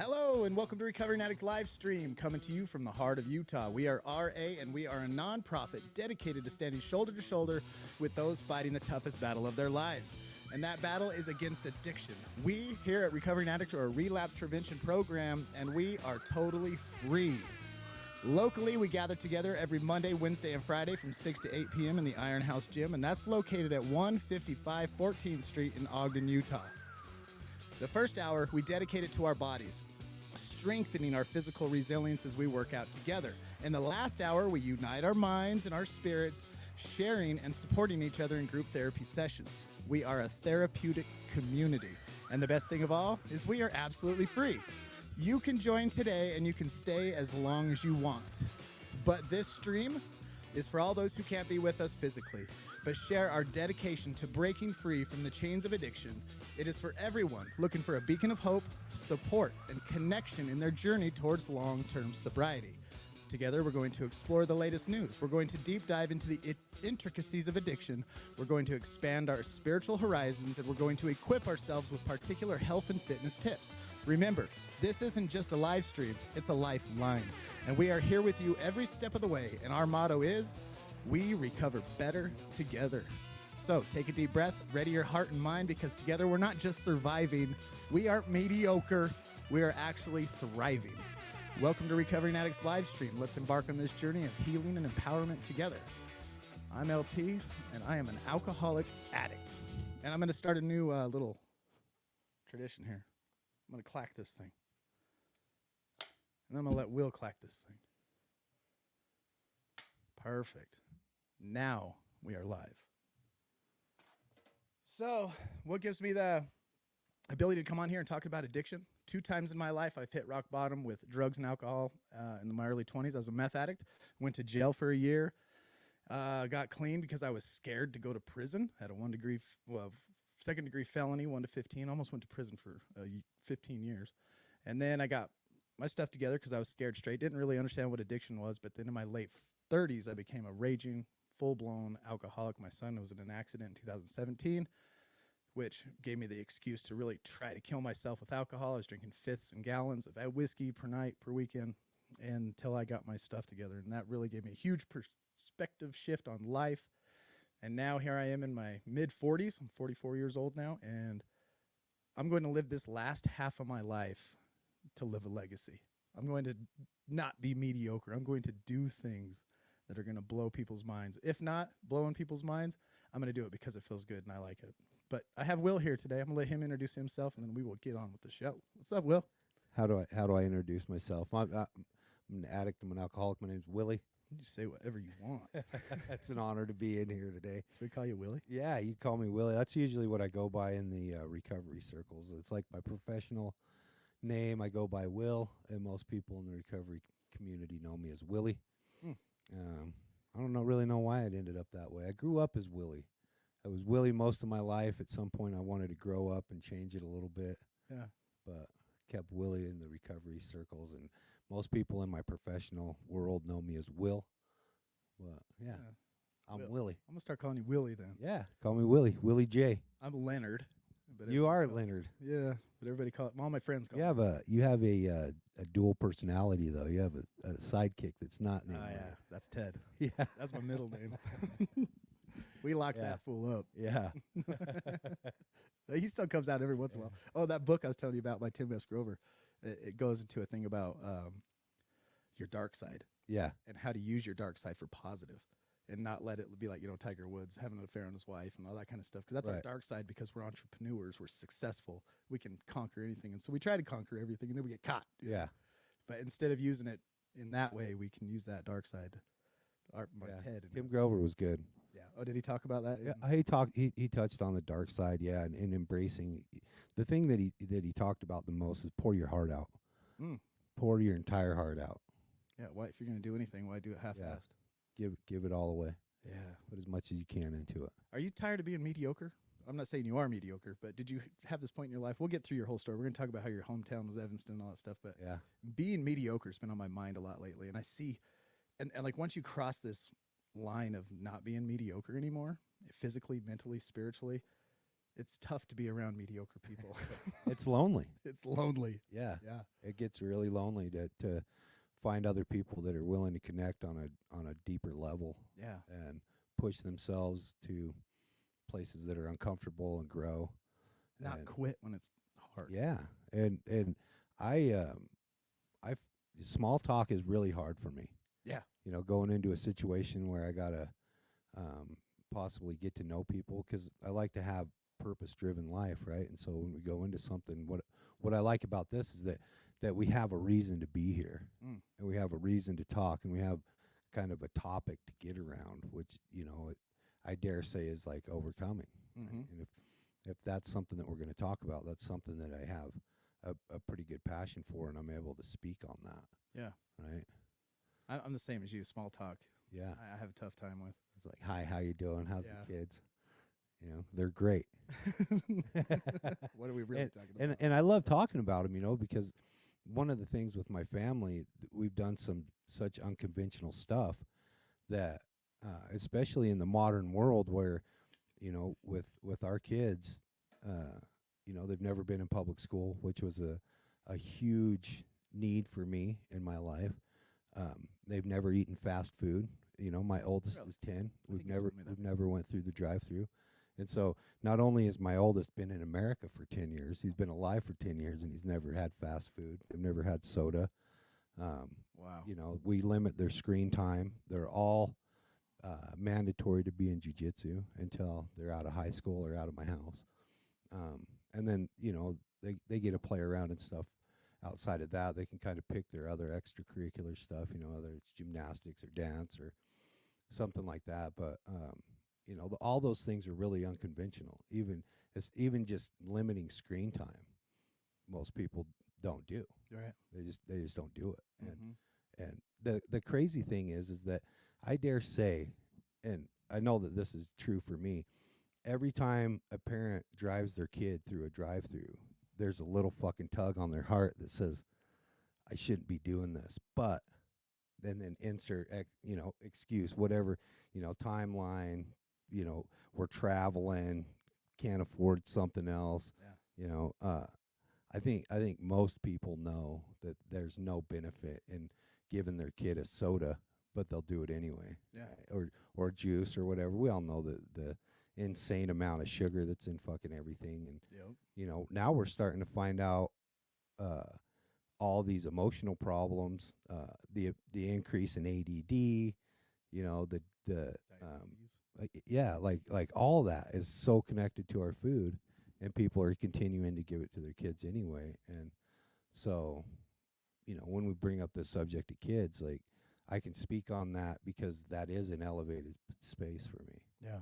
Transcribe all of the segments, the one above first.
Hello and welcome to Recovering Addict live stream, coming to you from the heart of Utah. We are RA and we are a nonprofit dedicated to standing shoulder to shoulder with those fighting the toughest battle of their lives. And that battle is against addiction. We here at Recovering Addict are a relapse prevention program, and we are totally free. Locally, we gather together every Monday, Wednesday, and Friday from 6 to 8 p.m. in the Iron House Gym, and that's located at 155 14th Street in Ogden, Utah. The first hour, we dedicate it to our bodies, strengthening our physical resilience as we work out together. In the last hour, we unite our minds and our spirits, sharing and supporting each other in group therapy sessions. We are a therapeutic community. And the best thing of all is we are absolutely free. You can join today and you can stay as long as you want. But this stream is for all those who can't be with us physically, but share our dedication to breaking free from the chains of addiction. It is for everyone looking for a beacon of hope, support, and connection in their journey towards long-term sobriety. Together, we're going to explore the latest news. We're going to deep dive into the intricacies of addiction. We're going to expand our spiritual horizons, and we're going to equip ourselves with particular health and fitness tips. Remember, this isn't just a live stream, it's a lifeline. And we are here with you every step of the way. And our motto is, we recover better together. So take a deep breath, ready your heart and mind, because together we're not just surviving, we aren't mediocre, we are actually thriving. Welcome to Recovering Addicts live stream. Let's embark on this journey of healing and empowerment together. I'm LT, and I am an alcoholic addict. And I'm going to start a new little tradition here. I'm going to clack this thing. And then I'm going to let Will clack this thing. Perfect. Now we are live. So, what gives me the ability to come on here and talk about addiction? 2 times in my life, I've hit rock bottom with drugs and alcohol in my early 20s. I was a meth addict. Went to jail for a year. Got clean because I was scared to go to prison. Had a second-degree felony, 1 to 15. Almost went to prison for 15 years. And then I got my stuff together because I was scared straight. Didn't really understand what addiction was. But then in my late 30s, I became a raging, full-blown alcoholic. My son was in an accident in 2017. Which gave me the excuse to really try to kill myself with alcohol. I was drinking fifths and gallons of whiskey per night, per weekend, until I got my stuff together. And that really gave me a huge perspective shift on life. And now here I am in my mid-40s. I'm 44 years old now, and I'm going to live this last half of my life to live a legacy. I'm going to not be mediocre. I'm going to do things that are going to blow people's minds. If not blowing people's minds, I'm going to do it because it feels good and I like it. But I have Will here today. I'm going to let him introduce himself, and then we will get on with the show. What's up, Will? How do I introduce myself? I'm an addict. I'm an alcoholic. My name's Willie. You just say whatever you want. It's an honor to be in here today. Should we call you Willie? Yeah, you call me Willie. That's usually what I go by in the recovery circles. It's like my professional name. I go by Will, and most people in the recovery community know me as Willie. I don't really know why it ended up that way. I grew up as Willie. I was Willie most of my life. At some point, I wanted to grow up and change it a little bit. Yeah. But kept Willie in the recovery circles, and most people in my professional world know me as Will. But yeah. I'm Will. Willie. I'm going to start calling you Willie then. Yeah, call me Willie. Willie J. I'm Leonard. But You are Leonard. Yeah, but everybody call it. All my friends call You have a dual personality though. You have a sidekick that's not named. Oh yeah, Leonard. that's Ted. Yeah, That's my middle name. We locked that fool up. yeah. He still comes out every once in a while. Oh, that book I was telling you about by Tim S. Grover, it goes into a thing about your dark side. Yeah. And how to use your dark side for positive and not let it be like, Tiger Woods having an affair on his wife and all that kind of stuff. Because that's our Right. dark side, because we're entrepreneurs, we're successful, we can conquer anything. And so we try to conquer everything, and then we get caught. Yeah. But instead of using it in that way, we can use that dark side. Ted. And Tim Grover was good. Yeah. Oh, did he talk about that? Yeah, he touched on the dark side, yeah, and embracing the thing that he talked about the most is pour your heart out. Pour your entire heart out. Yeah. Why, if you're going to do anything, why do it half-assed? Give it all away. Yeah. Put as much as you can into it. Are you tired of being mediocre? I'm not saying you are mediocre, but did you have this point in your life? We'll get through your whole story. We're going to talk about how your hometown was Evanston and all that stuff, but Yeah. being mediocre has been on my mind a lot lately. And I see, and like once you cross this line of not being mediocre anymore, physically, mentally, spiritually, It's tough to be around mediocre people. It's lonely. It's lonely. Yeah. Yeah. It gets really lonely to find other people that are willing to connect on a deeper level Yeah. and push themselves to places that are uncomfortable and grow. Not And quit when it's hard. yeah. And I small talk is really hard for me. Yeah. You know, going into a situation where I gotta possibly get to know people, because I like to have purpose-driven life, right? And so when we go into something, what I like about this is that we have a reason to be here, Mm. and we have a reason to talk, and we have kind of a topic to get around, which I dare say is like overcoming. Mm-hmm. Right? And if that's something that we're going to talk about, that's something that I have a pretty good passion for, and I'm able to speak on that. Yeah. Right. I'm the same as you. Small talk. Yeah. I have a tough time with. It's like, hi, how you doing? How's Yeah. the kids? You know, they're great. What are we really talking about? And I love talking about them, because one of the things with my family, we've done such unconventional stuff that, especially in the modern world where, with our kids, they've never been in public school, which was a huge need for me in my life. They've never eaten fast food. My oldest Really? is 10. I think you told me that. We've never went through the drive-through. And so not only has my oldest been in America for 10 years, he's been alive for 10 years, and he's never had fast food. They've never had soda. Wow. We limit their screen time. They're all mandatory to be in jiu-jitsu until they're out of high school or out of my house. And then, they get to play around and stuff. Outside of that, they can kind of pick their other extracurricular stuff, whether it's gymnastics or dance or something like that. But, all those things are really unconventional. Even just limiting screen time, most people don't do. Right. They just don't do it. Mm-hmm. And the crazy thing is that I dare say, and I know that this is true for me, every time a parent drives their kid through a drive-through, there's a little fucking tug on their heart that says, I shouldn't be doing this. But then insert, excuse, whatever, timeline, we're traveling, can't afford something else. Yeah. I think most people know that there's no benefit in giving their kid a soda, but they'll do it anyway. Yeah. Or juice or whatever. We all know the insane amount of sugar that's in fucking everything. And Yep. now we're starting to find out all these emotional problems, the increase in ADD, like all that is so connected to our food, and people are continuing to give it to their kids anyway. And so, when we bring up this subject to kids, like, I can speak on that because that is an elevated space for me. Yeah.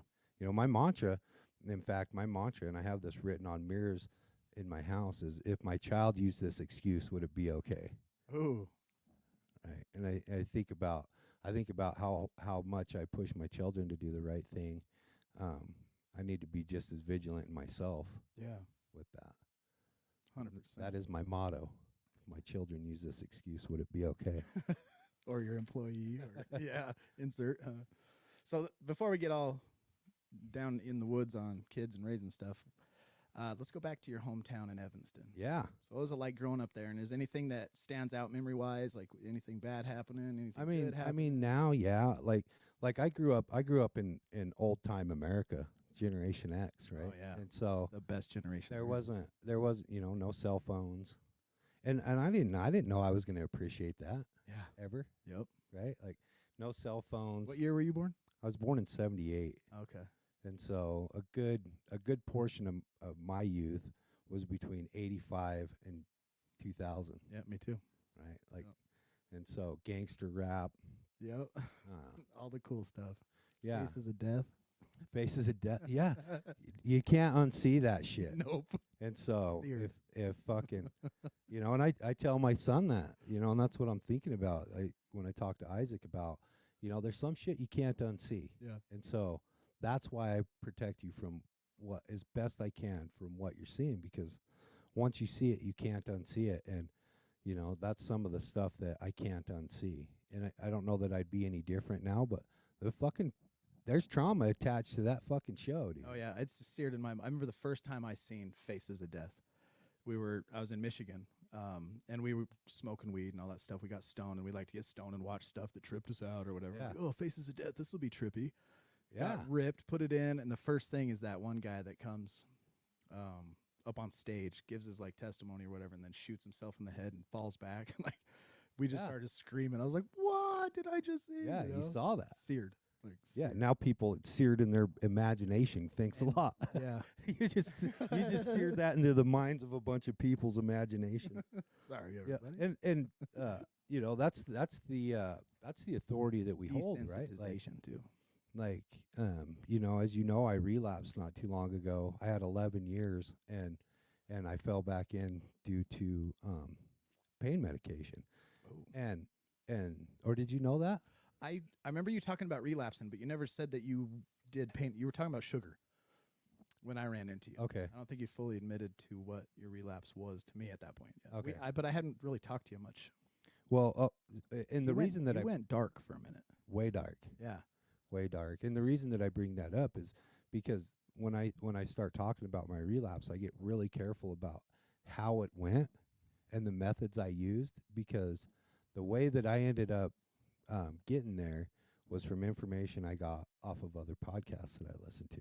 My mantra, and I have this written on mirrors in my house, is if my child used this excuse, would it be okay? Ooh. Right. And I think about how much I push my children to do the right thing. I need to be just as vigilant in myself Yeah. with that. 100%. That is my motto. If my children use this excuse, would it be okay? Or your employee. Or yeah. Insert. So before we get all down in the woods on kids and raising stuff, let's go back to your hometown in Evanston. Yeah. So what was it like growing up there? And is anything that stands out memory-wise, like anything bad happening? Anything good happening? I mean now, yeah. Like I grew up in old-time America, Generation X, right? Oh, yeah. And so The best generation. there was no cell phones. And I didn't know I was going to appreciate that. Yeah. Ever. Yep. Right? Like no cell phones. What year were you born? I was born in 78. Okay. And so a good portion of my youth was between 85 and 2000. Yeah, me too. Right? Like and so gangster rap, Yep. All the cool stuff. yeah. Faces of Death. Faces of Death. Yeah. You can't unsee that shit. Nope. And so Seared. if fucking, and I tell my son that, and that's what I'm thinking about. When I talk to Isaac about, there's some shit you can't unsee. Yeah. And so that's why I protect you from what as best I can from what you're seeing, because once you see it, you can't unsee it. And, that's some of the stuff that I can't unsee. And I don't know that I'd be any different now, but the fucking there's trauma attached to that fucking show, dude. Oh yeah, it's seared in my mind. I remember the first time I seen Faces of Death. I was in Michigan, and we were smoking weed and all that stuff. We got stoned, and we like to get stoned and watch stuff that tripped us out or whatever. Yeah. Like, oh, Faces of Death, this will be trippy. Yeah. Got ripped, put it in, and the first thing is that one guy that comes up on stage, gives his like testimony or whatever, and then shoots himself in the head and falls back. Like we just started screaming. I was like, "What did I just see?" Yeah, you saw that. Seared. Like, Yeah, now people it's seared in their imagination. Thanks a lot. Yeah. you just seared that into the minds of a bunch of people's imagination. Sorry, Yeah, everybody. and you know that's the authority that we hold, right? Desensitization too. Like you know, as you know, I relapsed not too long ago. I had 11 years, and I fell back in due to pain medication. Oh. And or did you know that? I remember you talking about relapsing, but you never said that you did pain. You were talking about sugar when I ran into you. Okay. I don't think you fully admitted to what your relapse was to me at that point. Yeah. Okay. But I hadn't really talked to you much. Well, and the reason that you I went dark for a minute. way dark. Yeah. Way dark. And the reason that I bring that up is because when I start talking about my relapse, I get really careful about how it went and the methods I used, because the way that I ended up getting there was from information I got off of other podcasts that I listened to,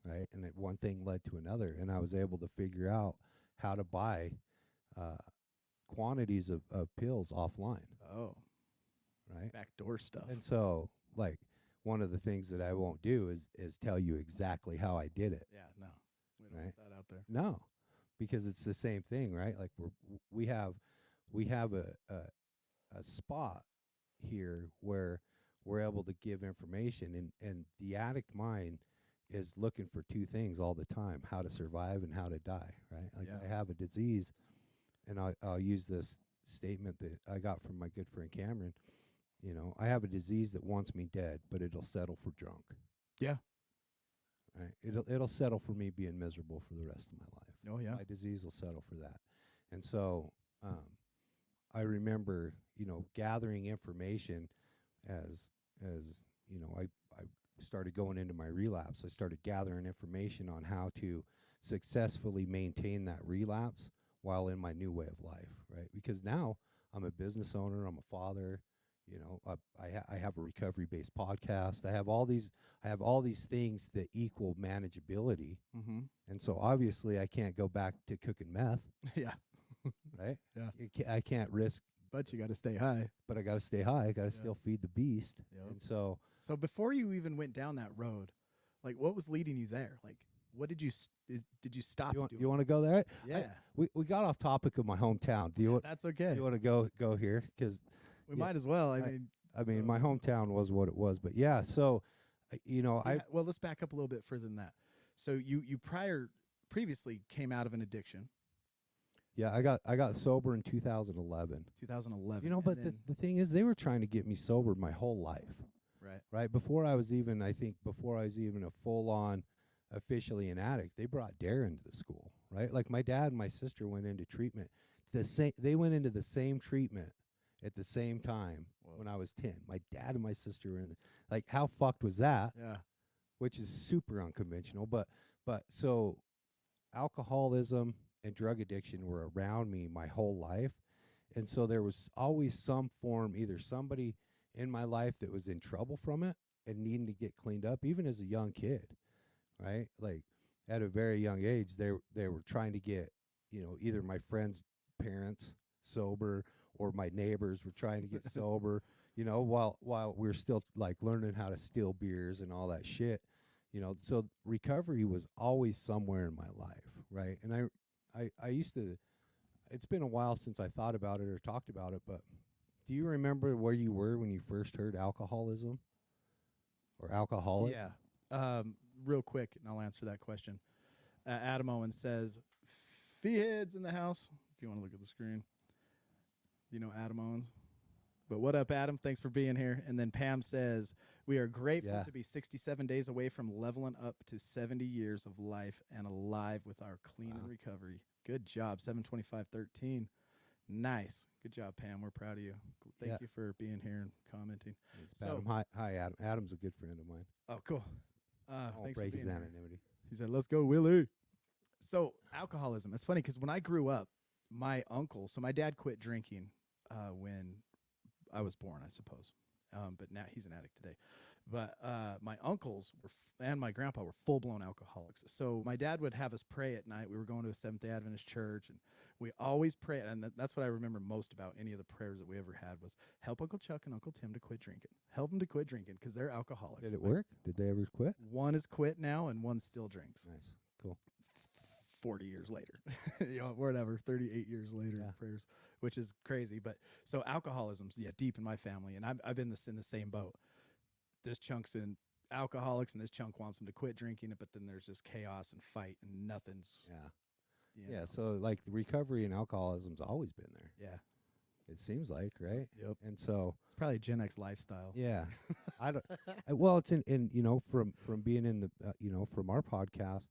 right? And one thing led to another, and I was able to figure out how to buy quantities of pills offline, Oh. right? Backdoor stuff. And so, like, one of the things that I won't do is tell you exactly how I did it. Yeah, no. We don't Right. want that out there. No, because it's the same thing, right? Like we have a spot here where we're able to give information, and the addict mind is looking for two things all the time: how to survive and how to die, right? Like Yeah. I have a disease, and I'll use this statement that I got from my good friend Cameron. You know, I have a disease that wants me dead, but it'll settle for drunk. Yeah. Right? It'll settle for me being miserable for the rest of my life. Oh, yeah. My disease will settle for that. And so I remember, you know, gathering information as you know, I started going into my relapse. I started gathering information on how to successfully maintain that relapse while in my new way of life, right? Because now I'm a business owner, I'm a father, you know, I have a recovery-based podcast. I have all these things that equal manageability. Mm-hmm. And so obviously I can't go back to cooking meth, Yeah. right? Yeah. I can't risk, But you got to stay high. but I got to stay high. I got to still feed the beast. Yep. And so So before you even went down that road, like what was leading you there? Like what did you did you stop doing? you want to go there? Yeah. We got off topic of my hometown. Do you want That's okay. you want to go here? Because We might as well. I mean, my hometown was what it was. But yeah, so you know, well, let's back up a little bit further than that. So you previously came out of an addiction, yeah, I got sober in 2011. 2011. You know, and but then, the thing is, they were trying to get me sober my whole life, right. right? Before I was even a full-on officially an addict, they brought Dare into the school, right? Like my dad and my sister went into treatment. They went into the same treatment at the same time. Whoa. When I was 10. My dad and my sister were in. Like, how fucked was that? Yeah. Which is super unconventional. But so alcoholism and drug addiction were around me my whole life. And so there was always some form, either somebody in my life that was in trouble from it and needing to get cleaned up, even as a young kid, right? Like at a very young age, they were trying to get, you know, either my friends' parents sober or my neighbors were trying to get sober, you know, while we're still like learning how to steal beers and all that shit, you know. So recovery was always somewhere in my life, right? And I used to, it's been a while since I thought about it or talked about it, but do you remember where you were when you first heard alcoholism or alcoholic? Yeah. Real quick, and I'll answer that question. Adam Owen says, "Heads in the house." If you want to look at the screen, you know Adam Owens. But what up, Adam? Thanks for being here. And then Pam says, "We are grateful to be 67 days away from leveling up to 70 years of life and alive with our clean and recovery." Good job, 72513. Nice. Good job, Pam. We're proud of you. Thank you for being here and commenting. Adam. Hi, Adam. Adam's a good friend of mine. Oh, cool. I won't Thanks break for his being here. anonymity. He said, "Let's go, Willie." So alcoholism. It's funny because when I grew up, my uncle. So my dad quit drinking when I was born, I suppose. But now he's an addict today. But my uncles and my grandpa were full-blown alcoholics. So my dad would have us pray at night. We were going to a Seventh-day Adventist church, and we always pray. And that's what I remember most about any of the prayers that we ever had was help Uncle Chuck and Uncle Tim to quit drinking. Help them to quit drinking because they're alcoholics. Did it work? Did they ever quit? One is quit now, and one still drinks. Nice. Cool. 40 years later, whatever, 38 years later, prayers, which is crazy. But so alcoholism's deep in my family, and I've been in the same boat. This chunk's in alcoholics, and this chunk wants them to quit drinking it, but then there's just chaos and fight, and nothing's. Yeah. So like the recovery and alcoholism's always been there. Yeah. It seems like, right? Yep. And so it's probably a Gen X lifestyle. Yeah. I don't. Well, it's in from being in the from our podcast.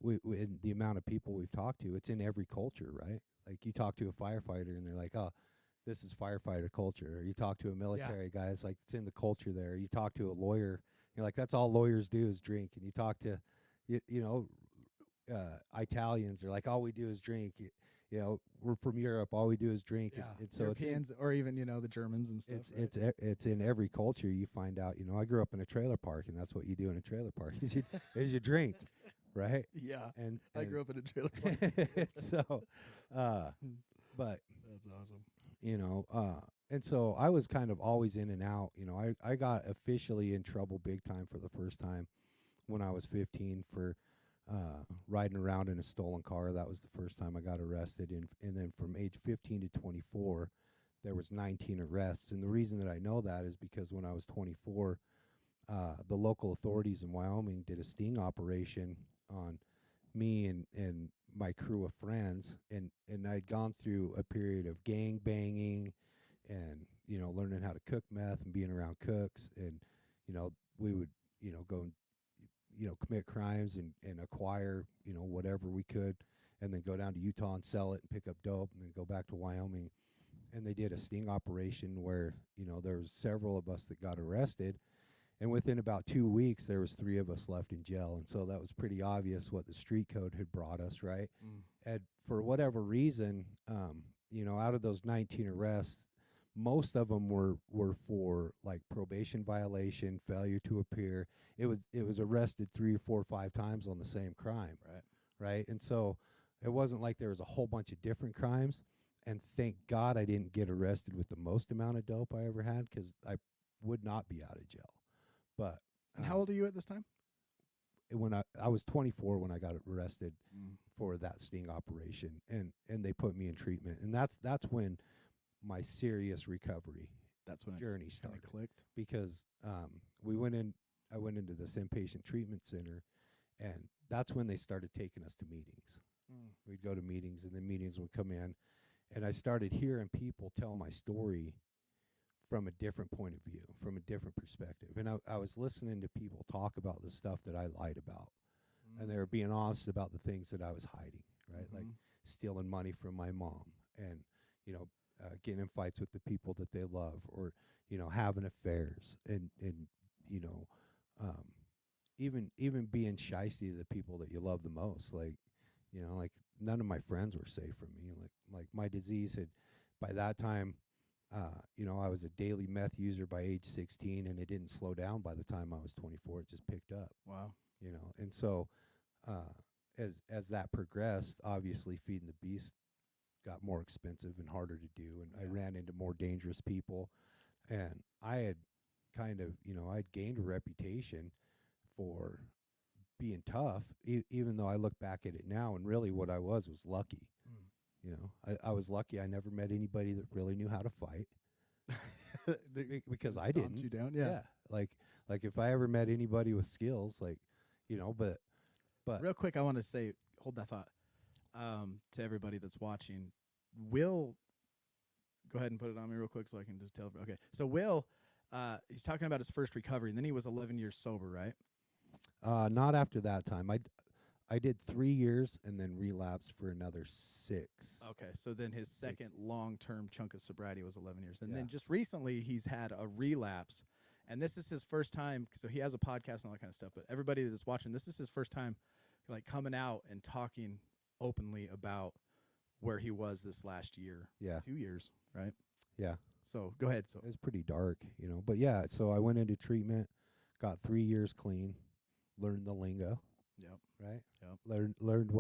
We in the amount of people we've talked to, it's in every culture, right? Like you talk to a firefighter and they're like, "Oh, this is firefighter culture." Or you talk to a military guy, it's like it's in the culture there. You talk to a lawyer, you're like, "That's all lawyers do is drink." And you talk to, Italians, they're like, "All we do is drink." We're from Europe, all we do is drink. Yeah. And so Europeans, or even the Germans and stuff. It's in every culture. You find out. I grew up in a trailer park, and that's what you do in a trailer park is you drink. Right. Yeah. And I grew up in a trailer park. So, but that's awesome. And so I was kind of always in and out. I got officially in trouble big time for the first time when I was 15 for riding around in a stolen car. That was the first time I got arrested. And then from age 15 to 24, there was 19 arrests. And the reason that I know that is because when I was 24, the local authorities in Wyoming did a sting operation on me and my crew of friends, and I'd gone through a period of gang banging and learning how to cook meth and being around cooks, and we would go and commit crimes and acquire whatever we could, and then go down to Utah and sell it and pick up dope, and then go back to Wyoming. And they did a sting operation where there was several of us that got arrested. And within about 2 weeks, there was 3 of us left in jail. And so that was pretty obvious what the street code had brought us, right? And for whatever reason, out of those 19 arrests, most of them were for like probation violation, failure to appear. It was arrested 3 or 4 or 5 times on the same crime, right? And so it wasn't like there was a whole bunch of different crimes. And thank God I didn't get arrested with the most amount of dope I ever had, because I would not be out of jail. But and how old are you at this time? When I was 24 when I got arrested for that sting operation, and they put me in treatment, and that's when my serious recovery journey started. Clicked because I went into this inpatient treatment center, and that's when they started taking us to meetings. We'd go to meetings, and then meetings would come in, and I started hearing people tell my story from a different point of view, from a different perspective. And I was listening to people talk about the stuff that I lied about. And they were being honest about the things that I was hiding, right? Like stealing money from my mom, and, getting in fights with the people that they love, or, having affairs, and even being shysty to the people that you love the most. Like, like none of my friends were safe from me. Like my disease had, by that time, I was a daily meth user by age 16, and it didn't slow down by the time I was 24. It just picked up. Wow. And so as that progressed, obviously feeding the beast got more expensive and harder to do, and I ran into more dangerous people, and I had kind of, I'd gained a reputation for being tough, even though I look back at it now, and really what I was lucky. I was lucky I never met anybody that really knew how to fight. Because I didn't. You down? Yeah. Like if I ever met anybody with skills, but real quick, I want to say, hold that thought, to everybody that's watching. Will, go ahead and put it on me real quick so I can just tell. Okay. So Will, he's talking about his first recovery, and then he was 11 years sober, right? Not after that time. I did 3 years and then relapsed for another 6. Okay, so then his 6. second long-term chunk of sobriety was 11 years. And Yeah. then just recently he's had a relapse. And this is his first time, so he has a podcast and all that kind of stuff, but everybody that's watching, this is his first time like coming out and talking openly about where he was this last year. Yeah. 2 years, right? Yeah. So go ahead. So It was pretty dark, you know. But yeah, so I went into treatment, got 3 years clean, learned the lingo, yep. right? Yep. Learned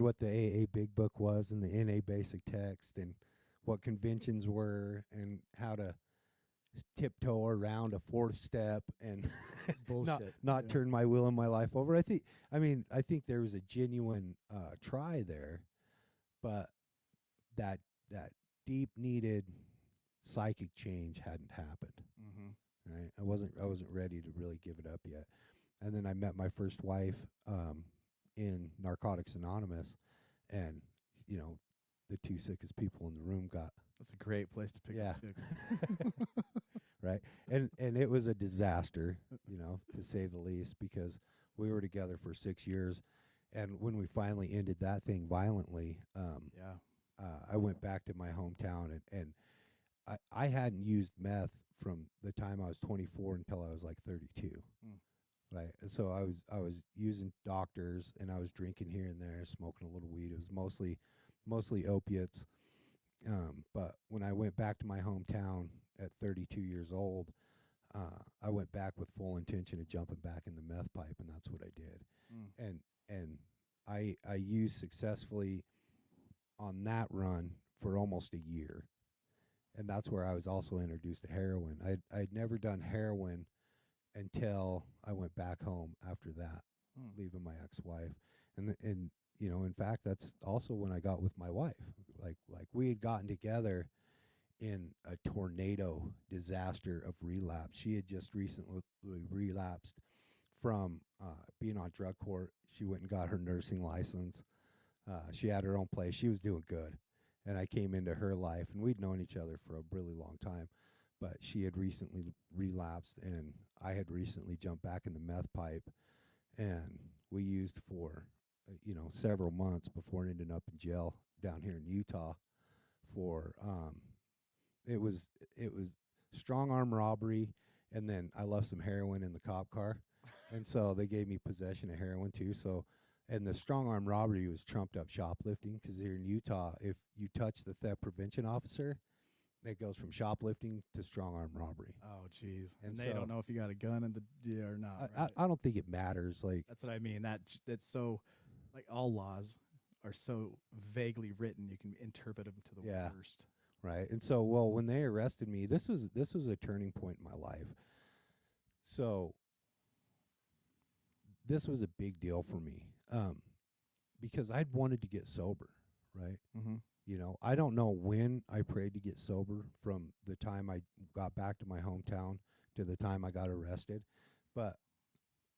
what the AA Big Book was and the NA Basic Text and what conventions were and how to tiptoe around a fourth step and Bullshit. not turn my will and my life over. I think there was a genuine try there, but that deep needed psychic change hadn't happened. Mm-hmm. Right, I wasn't ready to really give it up yet. And then I met my first wife in Narcotics Anonymous, and you know, the two sickest people in the room got. That's a great place to pick up chicks. Right, and it was a disaster, you know, to say the least, because we were together for 6 years, and when we finally ended that thing violently, I went back to my hometown, and I hadn't used meth from the time I was 24 until I was like 32. Right. And so I was using doctors, and I was drinking here and there, smoking a little weed. It was mostly opiates. But when I went back to my hometown at 32 years old, I went back with full intention of jumping back in the meth pipe, and that's what I did. And I used successfully on that run for almost a year. And that's where I was also introduced to heroin. I'd never done heroin until I went back home after that, leaving my ex-wife. And you know, in fact, that's also when I got with my wife. Like we had gotten together in a tornado disaster of relapse. She had just recently relapsed from being on drug court. She went and got her nursing license. She had her own place. She was doing good. And I came into her life, and we'd known each other for a really long time. But she had recently relapsed, and I had recently jumped back in the meth pipe. And we used for, several months before ending up in jail down here in Utah for, it was strong arm robbery, and then I left some heroin in the cop car. And so they gave me possession of heroin too. So, and the strong arm robbery was trumped up shoplifting, because here in Utah, if you touch the theft prevention officer, it goes from shoplifting to strong arm robbery. Oh, jeez. And so they don't know if you got a gun in the or not. I don't think it matters. Like, that's what I mean. That's so, like, all laws are so vaguely written. You can interpret them to the worst. Right. And so, well, when they arrested me, this was a turning point in my life. So this was a big deal for me, because I'd wanted to get sober, right? Mm-hmm. You know, I don't know when I prayed to get sober, from the time I got back to my hometown to the time I got arrested, but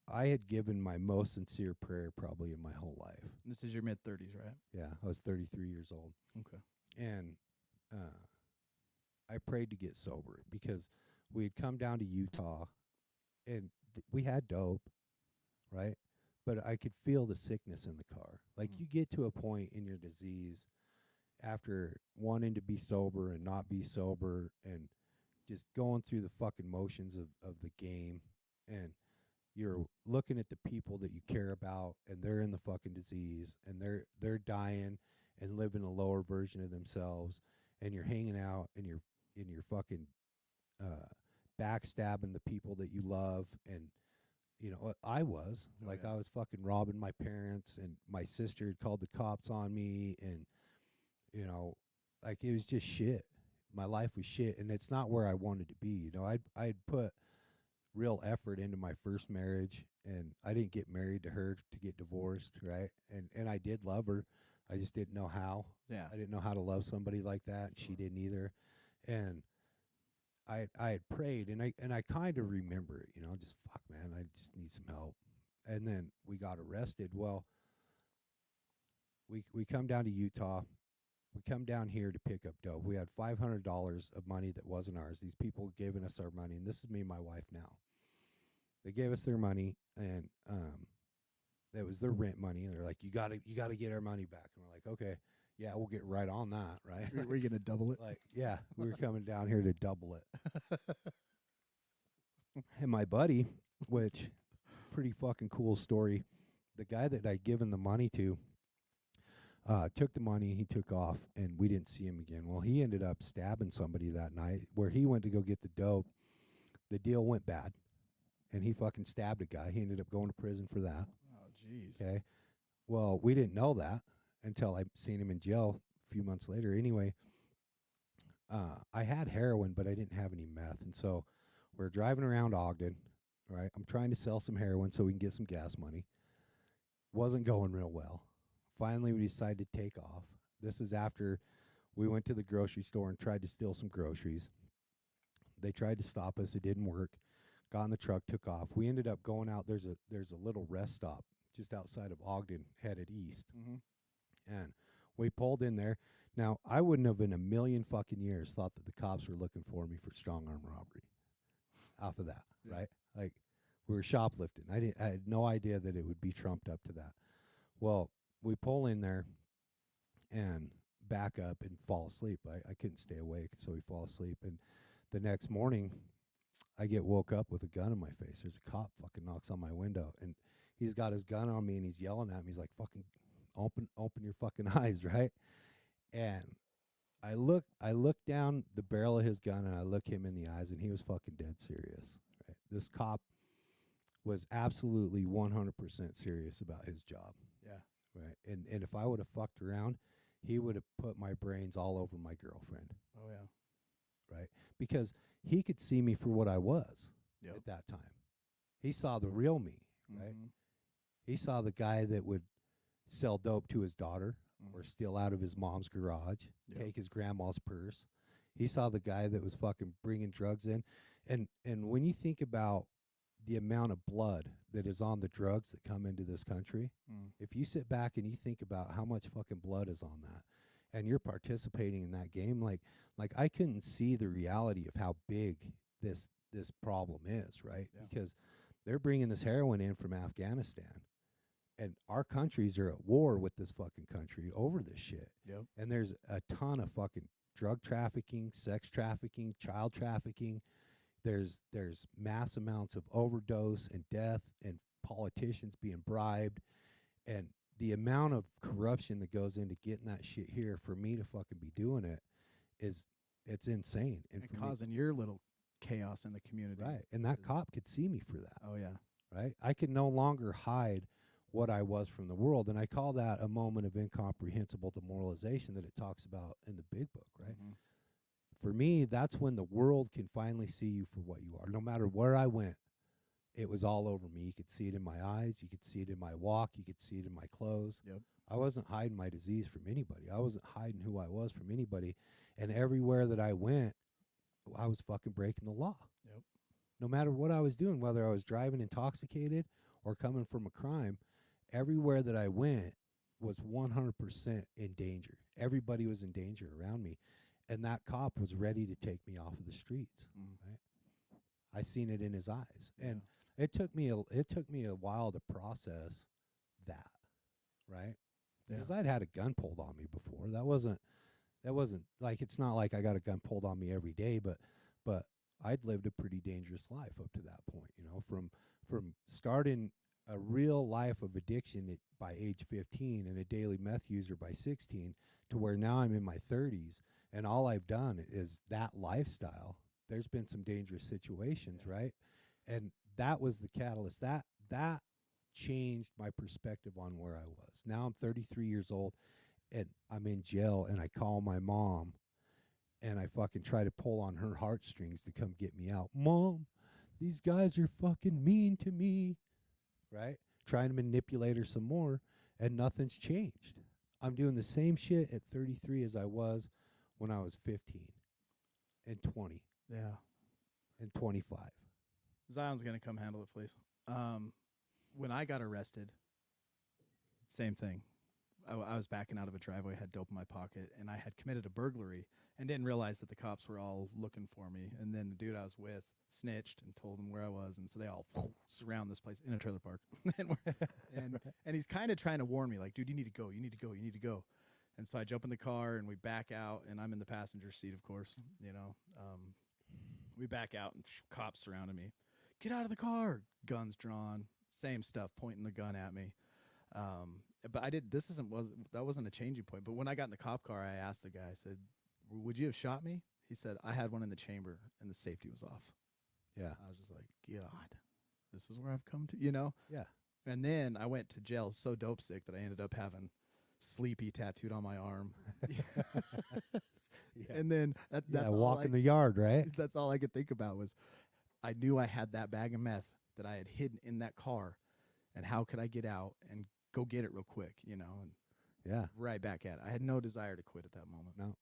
I had given my most sincere prayer probably in my whole life. This is your mid-30s, right? Yeah, I was 33 years old. Okay. And I prayed to get sober because we had come down to Utah, and we had dope, right? But I could feel the sickness in the car. Like, you get to a point in your disease after wanting to be sober and not be sober, and just going through the fucking motions of the game, and you're looking at the people that you care about, and they're in the fucking disease, and they're dying and living a lower version of themselves, and you're hanging out, and you're fucking backstabbing the people that you love. And you know, I was I was fucking robbing my parents, and my sister had called the cops on me, and you know, like, it was just shit. My life was shit, and it's not where I wanted to be. You know, I'd put real effort into my first marriage, and I didn't get married to her to get divorced, right? And I did love her. I just didn't know how. Yeah. I didn't know how to love somebody like that, and she didn't either. And I had prayed, and I kind of remember it, you know, just fuck, man, I just need some help. And then we got arrested. Well, we come down to Utah. We come down here to pick up dope. We had $500 of money that wasn't ours. These people giving us our money, and this is me and my wife now. They gave us their money, and It was their rent money, and they're like, you gotta get our money back. And we're like, okay, yeah, we'll get right on that, right? We're going to double it. Like, yeah, we were coming down here to double it. And my buddy, which pretty fucking cool story, the guy that I'd given the money to, took the money, he took off, and we didn't see him again. Well, he ended up stabbing somebody that night where he went to go get the dope. The deal went bad, and he fucking stabbed a guy. He ended up going to prison for that. Oh, jeez. Okay. Well, we didn't know that until I seen him in jail a few months later. Anyway, I had heroin, but I didn't have any meth. And so we're driving around Ogden, right? I'm trying to sell some heroin so we can get some gas money. Wasn't going real well. Finally, we decided to take off. This is after we went to the grocery store and tried to steal some groceries. They tried to stop us. It didn't work. Got in the truck, took off. We ended up going out. There's a little rest stop just outside of Ogden, headed east. Mm-hmm. And we pulled in there. Now, I wouldn't have in a million fucking years thought that the cops were looking for me for strong arm robbery off of that, right? Like, we were shoplifting. I had no idea that it would be trumped up to that. Well, we pull in there and back up and fall asleep. I couldn't stay awake, so we fall asleep. And the next morning, I get woke up with a gun in my face. There's a cop fucking knocks on my window, and he's got his gun on me, and he's yelling at me. He's like, fucking open your fucking eyes, right? And I look down the barrel of his gun, and I look him in the eyes, and he was fucking dead serious. Right? This cop was absolutely 100% serious about his job. Yeah. Right. And if I would have fucked around, he would have put my brains all over my girlfriend. Oh, yeah. Right. Because he could see me for what I was Yep. at that time. He saw the real me. Right. Mm-hmm. He saw the guy that would sell dope to his daughter or steal out of his mom's garage, take his grandma's purse. He saw the guy that was fucking bringing drugs in. And when you think about the amount of blood that is on the drugs that come into this country, if you sit back and you think about how much fucking blood is on that, and you're participating in that game, like I couldn't see the reality of how big this problem is, right? Yeah. Because they're bringing this heroin in from Afghanistan, and our countries are at war with this fucking country over this shit. Yep. And there's a ton of fucking drug trafficking, sex trafficking, child trafficking. There's mass amounts of overdose and death, and politicians being bribed, and the amount of corruption that goes into getting that shit here for me to fucking be doing it it's insane. And causing your little chaos in the community. Right. And that cop could see me for that. Oh, yeah. Right. I could no longer hide what I was from the world. And I call that a moment of incomprehensible demoralization that it talks about in the big book, right? Mm-hmm. For me, that's when the world can finally see you for what you are. No matter where I went, it was all over me. You could see it in my eyes. You could see it in my walk. You could see it in my clothes. Yep. I wasn't hiding my disease from anybody. I wasn't hiding who I was from anybody. And everywhere that I went, I was fucking breaking the law. Yep. No matter what I was doing, whether I was driving intoxicated or coming from a crime, everywhere that I went was 100% in danger. Everybody was in danger around me. And that cop was ready to take me off of the streets. Right? I seen it in his eyes. And it took me a while to process that, right? Because I'd had a gun pulled on me before. That wasn't like, it's not like I got a gun pulled on me every day, but I'd lived a pretty dangerous life up to that point, you know, from starting a real life of addiction by age 15 and a daily meth user by 16 to where now I'm in my 30s, and all I've done is that lifestyle. There's been some dangerous situations, right? And that was the catalyst. That changed my perspective on where I was. Now I'm 33 years old, and I'm in jail, and I call my mom, and I fucking try to pull on her heartstrings to come get me out. Mom, these guys are fucking mean to me, right? Trying to manipulate her some more, and nothing's changed. I'm doing the same shit at 33 as I was when I was 15 and 20. Yeah. And 25. Zion's going to come handle it, please. When I got arrested, same thing. I was backing out of a driveway, had dope in my pocket, and I had committed a burglary and didn't realize that the cops were all looking for me. And then the dude I was with snitched and told them where I was, and so they all surround this place in a trailer park. and he's kind of trying to warn me, like, dude, you need to go, you need to go, you need to go. And so I jump in the car and we back out, and I'm in the passenger seat, of course. We back out and cops surrounded me. Get out of the car, guns drawn, same stuff, pointing the gun at me. But that wasn't a changing point. But when I got in the cop car, I asked the guy, I said, would you have shot me? He said, I had one in the chamber and the safety was off. Yeah. I was just like, God, this is where I've come to, Yeah. And then I went to jail so dope sick that I ended up having Sleepy tattooed on my arm. Yeah. And then that's walk in the yard, right? That's all I could think about was I knew I had that bag of meth that I had hidden in that car, and how could I get out and go get it real quick, and Yeah. right back at it. I had no desire to quit at that moment.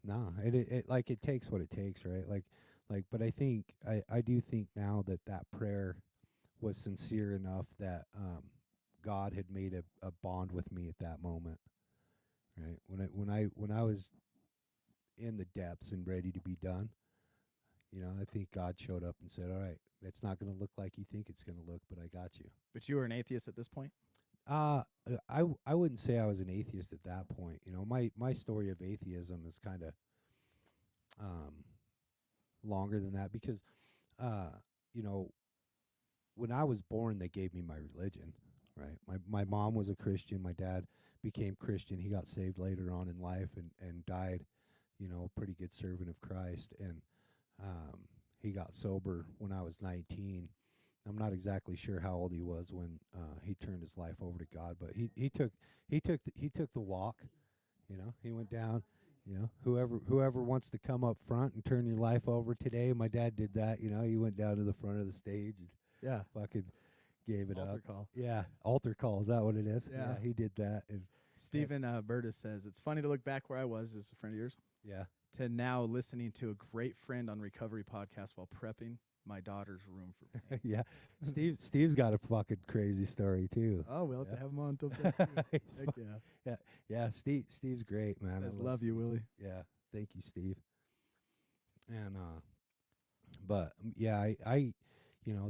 No, it takes what it takes, right? But I think I do think now that prayer was sincere enough that God had made a bond with me at that moment, right? When I was in the depths and ready to be done, I think God showed up and said, "All right, it's not going to look like you think it's going to look, but I got you." But you were an atheist at this point? I wouldn't say I was an atheist at that point. My story of atheism is kind of longer than that because when I was born, they gave me my religion, right? My mom was a Christian. My dad became Christian. He got saved later on in life and died, a pretty good servant of Christ. And he got sober when I was 19. I'm not exactly sure how old he was when he turned his life over to God, but he took the walk. He went down. Whoever wants to come up front and turn your life over today, my dad did that. He went down to the front of the stage and fucking gave it Altar up. call. Yeah, altar call. Is that what it is? Yeah. He did that. And Stephen Burtis says, it's funny to look back where I was as a friend of yours yeah, to now listening to a great friend on Recovery podcast while prepping my daughter's room for pain. yeah. Steve's got a fucking crazy story too. Oh, we'll have to have him on sometime too. Heck yeah. Yeah. Steve's great, man. I love you, Willie. Yeah, thank you, Steve. And but yeah, I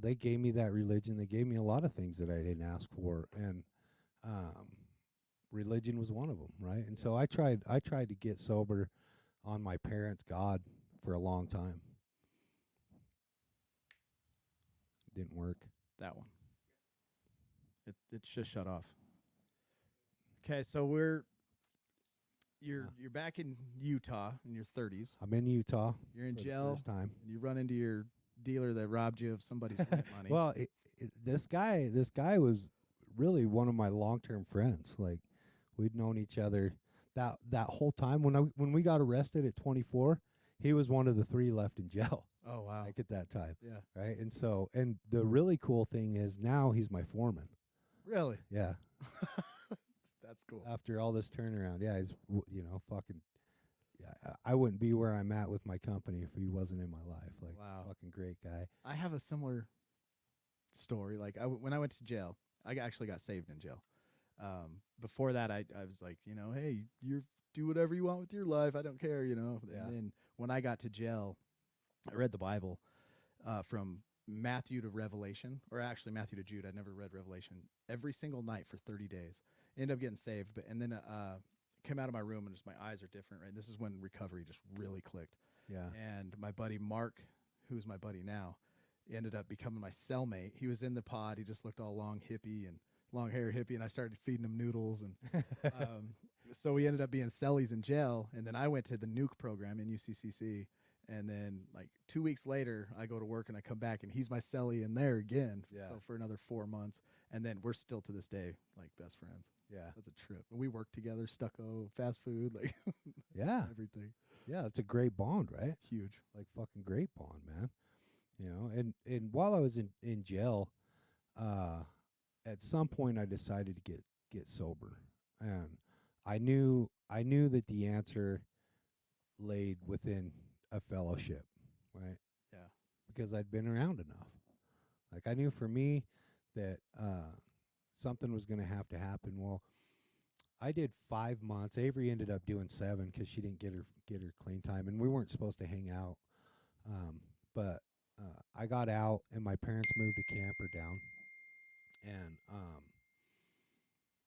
they gave me that religion. They gave me a lot of things that I didn't ask for, and religion was one of them, right? And so I tried to get sober on my parents' God for a long time. Didn't work. That one. It's just shut off. Okay, so you're back in Utah in your 30s. I'm in Utah. You're in for jail. the first time. You run into your dealer that robbed you of somebody's rent money. Well, this guy was really one of my long-term friends. Like, we'd known each other that whole time. When we got arrested at 24, he was one of the 3 left in jail. Oh wow! Like at that time, Yeah. right. And so, and the really cool thing is now he's my foreman. Really? Yeah. That's cool. After all this turnaround, yeah, he's fucking. Yeah, I wouldn't be where I'm at with my company if he wasn't in my life. Like, wow, fucking great guy. I have a similar story. Like when I went to jail, I actually got saved in jail. Before that, I was like, hey, you do whatever you want with your life. I don't care, Yeah. And then when I got to jail, I read the Bible from Matthew to Revelation, or actually Matthew to Jude. I never read Revelation every single night for 30 days. Ended up getting saved, and then came out of my room and just my eyes are different. Right, this is when recovery just really clicked. Yeah. And my buddy Mark, who's my buddy now, ended up becoming my cellmate. He was in the pod. He just looked all long hair hippie, and I started feeding him noodles, and so we ended up being cellies in jail. And then I went to the nuke program in UCCC. And then, like 2 weeks later, I go to work and I come back, and he's my cellie in there again. Yeah. So for another 4 months, and then we're still to this day like best friends. Yeah. That's a trip. And we work together, stucco, fast food, like Yeah. everything. Yeah, it's a great bond, right? Huge. Like fucking great bond, man. And while I was in jail, at some point I decided to get sober, and I knew that the answer laid within a fellowship, right? Yeah. Because I'd been around enough. Like, I knew for me that something was going to happen. Well, I did 5 months. Averie ended up doing 7 because she didn't get her clean time, and we weren't supposed to hang out. But I got out, and my parents moved a camper down, and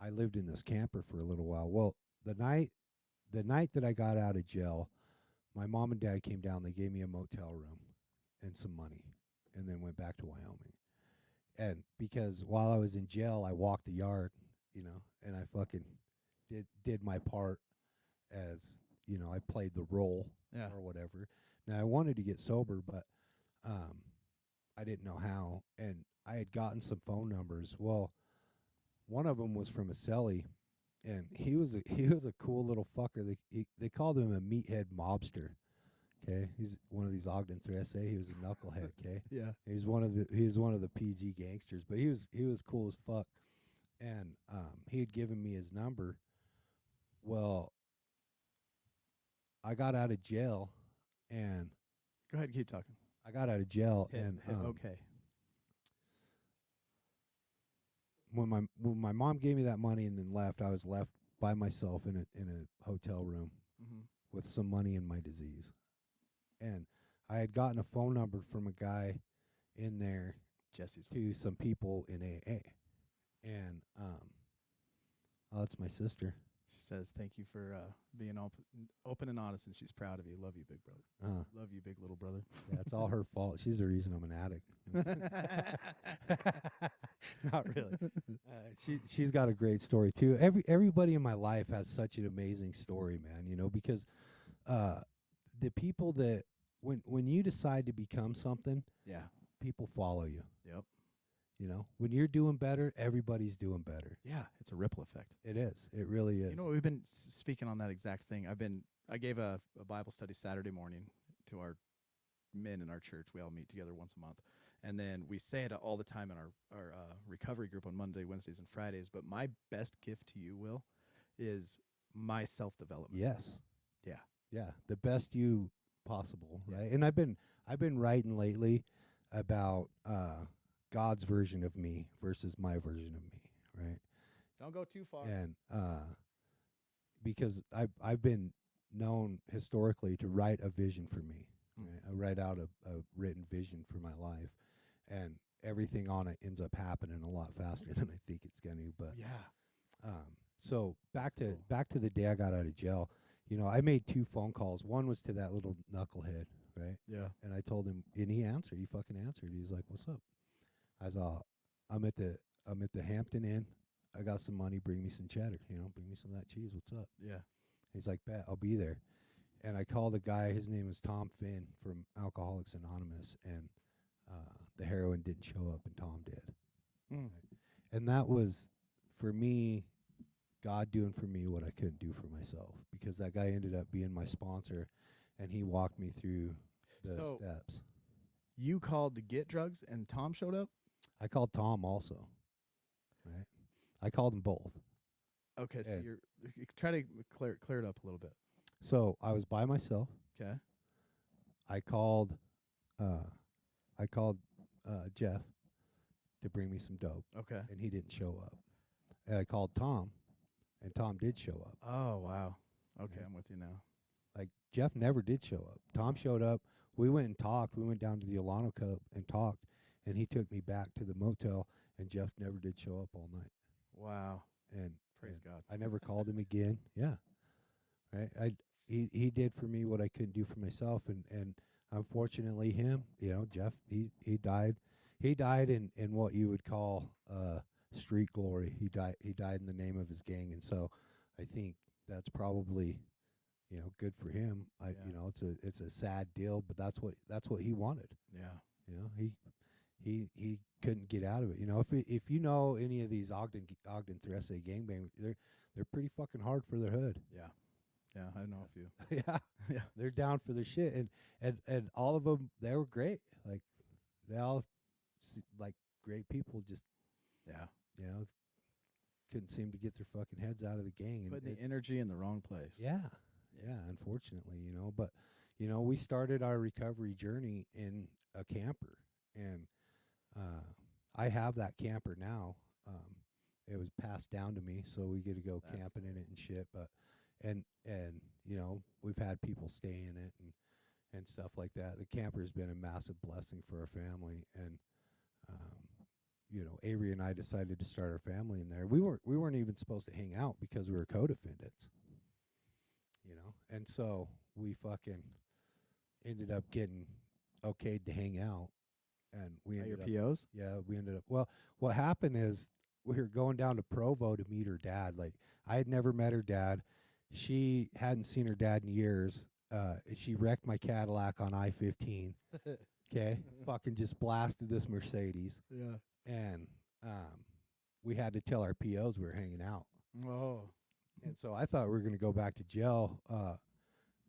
I lived in this camper for a little while. Well, the night that I got out of jail, my mom and dad came down. They gave me a motel room and some money, and then went back to Wyoming. And because while I was in jail, I walked the yard, and I fucking did my part as, I played the role or whatever. Now I wanted to get sober, but I didn't know how, and I had gotten some phone numbers. Well, one of them was from a cellie, and he was a cool little fucker. They called him a meathead mobster. Okay, he's one of these Ogden Thresse. He was a knucklehead. Okay, Yeah. he was one of the PG gangsters, but he was cool as fuck. And he had given me his number. Well, I got out of jail, and Go ahead and keep talking. I got out of jail, Hit- and hit okay. when my mom gave me that money and then left, I was left by myself in a hotel room Mm-hmm. with some money in my disease. And I had gotten a phone number from a guy in there Jesse's. to some people in AA. And oh, that's my sister. She says, "Thank you for being open and honest, and she's proud of you. Love you, big brother. Love you, big little brother." Yeah, it's all her fault. She's the reason I'm an addict. Not really. She's got a great story too. Everybody in my life has such an amazing story, man. Because the people that when you decide to become something, Yeah. people follow you. Yep. When you're doing better, everybody's doing better. Yeah. It's a ripple effect. It is. It really is. We've been speaking on that exact thing. I gave a Bible study Saturday morning to our men in our church. We all meet together once a month. And then we say it all the time in our recovery group on Monday, Wednesdays, and Fridays. But my best gift to you, Will, is my self-development. Yes. Yeah. Yeah. The best you possible, Yeah. right? And I've been writing lately about God's version of me versus my version of me, right? Don't go too far. And because I've been known historically to write a vision for me. Right? I write out a written vision for my life, and everything on it ends up happening a lot faster than I think it's going to. But Yeah. so back to the day I got out of jail. I made 2 phone calls. One was to that little knucklehead, right? Yeah. And I told him, and he answered. He fucking answered. He's like, "What's up?" I was I'm at the Hampton Inn. I got some money. Bring me some cheddar. Bring me some of that cheese. What's up? Yeah. He's like, "Bet, I'll be there." And I called a guy. His name was Tom Finn from Alcoholics Anonymous, and the heroin didn't show up, and Tom did. Mm. And that was, for me, God doing for me what I couldn't do for myself, because that guy ended up being my sponsor, and he walked me through the steps. You called to get drugs, and Tom showed up? I called Tom also, right? I called them both. Okay, so you try to clear it up a little bit. So I was by myself. Okay. I called Jeff to bring me some dope. Okay. And he didn't show up. And I called Tom, and Tom did show up. Oh, wow. Okay, Yeah. I'm with you now. Like, Jeff never did show up. Tom showed up. We went and talked. We went down to the Alano Cup and talked, and he took me back to the motel, and Jeff never did show up all night. Wow. And Praise God. I never called him again. Yeah. Right. He did for me what I couldn't do for myself, and unfortunately him, Jeff, he died. He died in what you would call street glory. He died in the name of his gang, and so I think that's probably good for him. It's a sad deal, but that's what he wanted. Yeah. He couldn't get out of it. If you know any of these Ogden Thresse gangbang, they're pretty fucking hard for their hood. Yeah. Yeah, I know a few. Yeah. Yeah. They're down for their shit, and all of them, they were great. Like, they all like great people, just Yeah. couldn't seem to get their fucking heads out of the gang. Putting the energy in the wrong place. Yeah, unfortunately, but we started our recovery journey in a camper, and I have that camper now. it was passed down to me, so we get to go That's camping in cool. it and shit. But and you know, we've had people stay in it and stuff like that. The camper's been a massive blessing for our family, and you know, Averie and I decided to start our family in there. We weren't even supposed to hang out because we were co-defendants, you know, and so we fucking ended up getting okayed to hang out, and we Are your ended up, POs? yeah, we ended up. Well, what happened is we were going down to Provo to meet her dad. Like, I had never met her dad. She hadn't seen her dad in years. She wrecked my Cadillac on I-15. Okay, fucking just blasted this Mercedes, Yeah. and we had to tell our POs we were hanging out. Oh. And so I thought we were going to go back to jail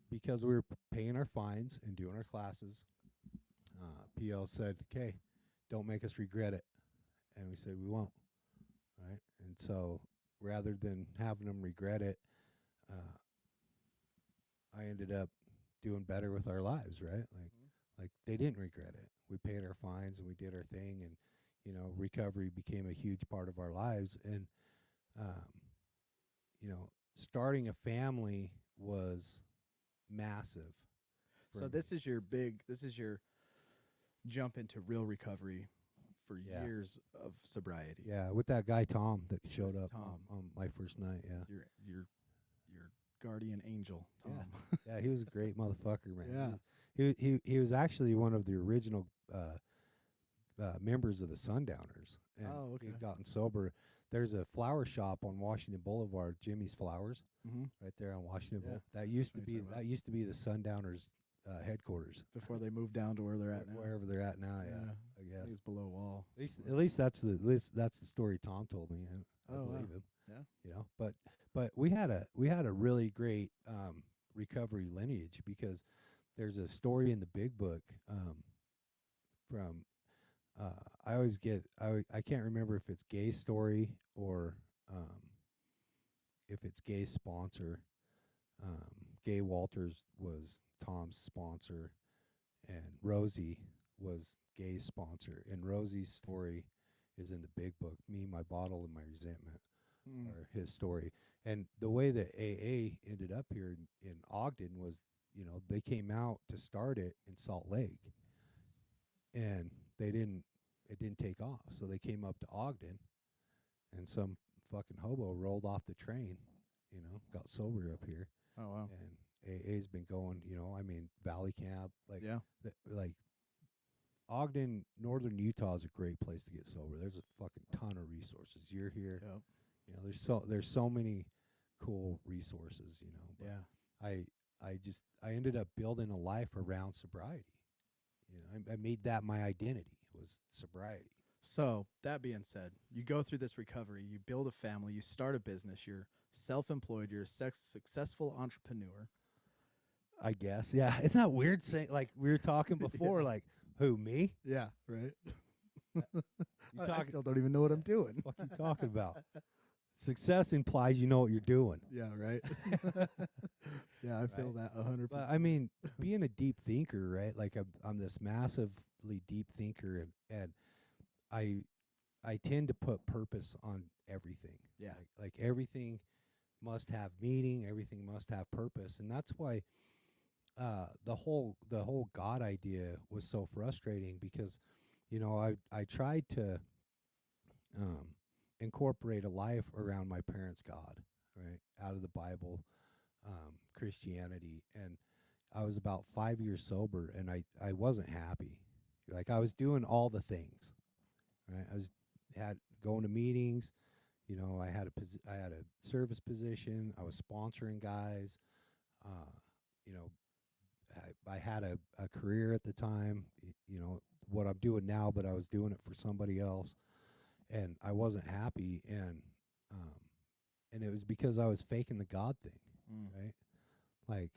because we were paying our fines and doing our classes. PO said, "Okay, don't make us regret it," and we said we won't. Right, and so rather than having them regret it, I ended up doing better with our lives. Right, like they didn't regret it. We paid our fines and we did our thing, and you know, recovery became a huge part of our lives. And you know, starting a family was massive. So this is your jump into real recovery for Yeah. years of sobriety. Yeah, with that guy Tom that showed up Tom. on my first night. Yeah, Your guardian angel, Tom. yeah, he was a great motherfucker, man. Yeah. He was actually one of the original members of the Sundowners, and Oh, okay. he'd gotten sober. There's a flower shop on Washington Boulevard, Jimmy's Flowers, Mm-hmm. right there on Washington. Yeah. That used to What be you're talking the Sundowners headquarters. Before they moved down to where they're at now. Wherever they're at now, yeah, I I guess. think it's below wall. At least that's the story Tom told me. And I Oh, wow. believe him. Yeah. You know, but we had a really great recovery lineage, because there's a story in the big book from I always get I can't remember if it's Gay Story or if it's Gay Sponsor. Gay Walters was Tom's sponsor, and Rosie was Gay's sponsor. And Rosie's story is in the big book, Me, My Bottle, and My Resentment, or his story. And the way that AA ended up here in Ogden was, you know, they came out to start it in Salt Lake, and it didn't take off. So they came up to Ogden, and some fucking hobo rolled off the train, you know, got sober up here. Oh, wow. And AA's been going, you know, I mean, Valley Camp, like, Yeah. like Ogden, northern Utah is a great place to get sober. There's a fucking ton of resources. You're here, Yep. you know, there's so many cool resources, you know. But Yeah. I ended up building a life around sobriety. You know, I made that my identity, was sobriety. So, that being said, you go through this recovery, you build a family, you start a business, you're self-employed, you're a successful entrepreneur. I guess. Yeah. Isn't that weird saying, like we were talking before, Yeah. like, who, me? Yeah, right. You I talking still don't even know what I'm doing. what you talking about? Success implies you know what you're doing. Yeah, right. Yeah, I feel that 100%. But I mean, being a deep thinker, right? Like I'm this massively deep thinker, and I tend to put purpose on everything. Yeah. Like everything must have meaning, everything must have purpose, and that's why the whole God idea was so frustrating, because, you know, I tried to incorporate a life around my parents' God, right, out of the Bible, Christianity, and I was about 5 years sober, and I wasn't happy. Like, I was doing all the things, right? Had going to meetings, you know. I had a service position. I was sponsoring guys, you know. I had a career at the time, you know, what I'm doing now, but I was doing it for somebody else, and I wasn't happy, and it was because I was faking the God thing, right? Like,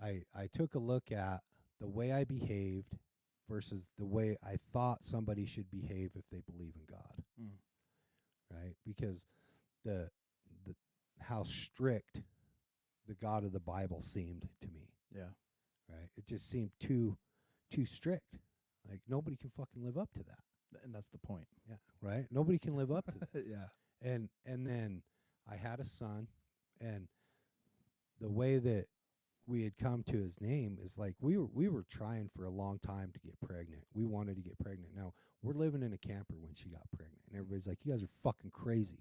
I took a look at the way I behaved versus the way I thought somebody should behave if they believe in God, right? Because the how strict the God of the Bible seemed to me. Yeah. Right? It just seemed too strict. Like, nobody can fucking live up to that. And that's the point. Yeah, right? Nobody can live up to that. Yeah. And then I had a son, and the way that we had come to his name is like we were trying for a long time to get pregnant. We wanted to get pregnant. Now we're living in a camper when she got pregnant, and everybody's like, "You guys are fucking crazy.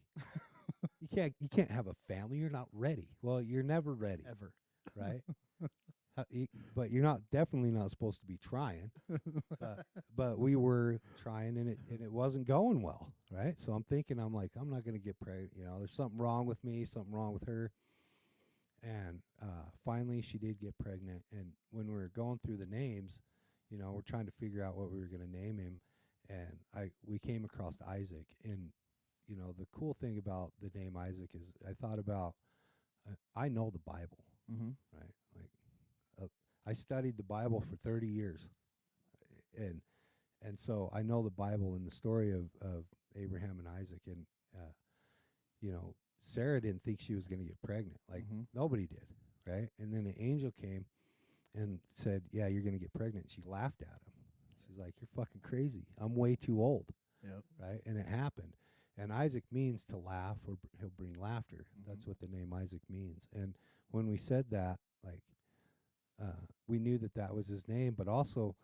You can't have a family. You're not ready." Well, you're never ready, Ever. right? But you're definitely not supposed to be trying. But we were trying, and it wasn't going well, right? So I'm like, I'm not going to get pregnant. There's something wrong with me, something wrong with her. And finally, she did get pregnant. And when we were going through the names, we're trying to figure out what we were going to name him. And we came across Isaac. And, the cool thing about the name Isaac is I thought about, I know the Bible, right? Like, I studied the Bible for 30 years. And so I know the Bible and the story of Abraham and Isaac. And, Sarah didn't think she was going to get pregnant. Like, nobody did, right? And then an angel came and said, yeah, you're going to get pregnant. She laughed at him. She's like, you're fucking crazy. I'm way too old. Yep. Right? And it happened. And Isaac means to laugh, or he'll bring laughter. That's what the name Isaac means. And when we said that, like, we knew that was his name, but also,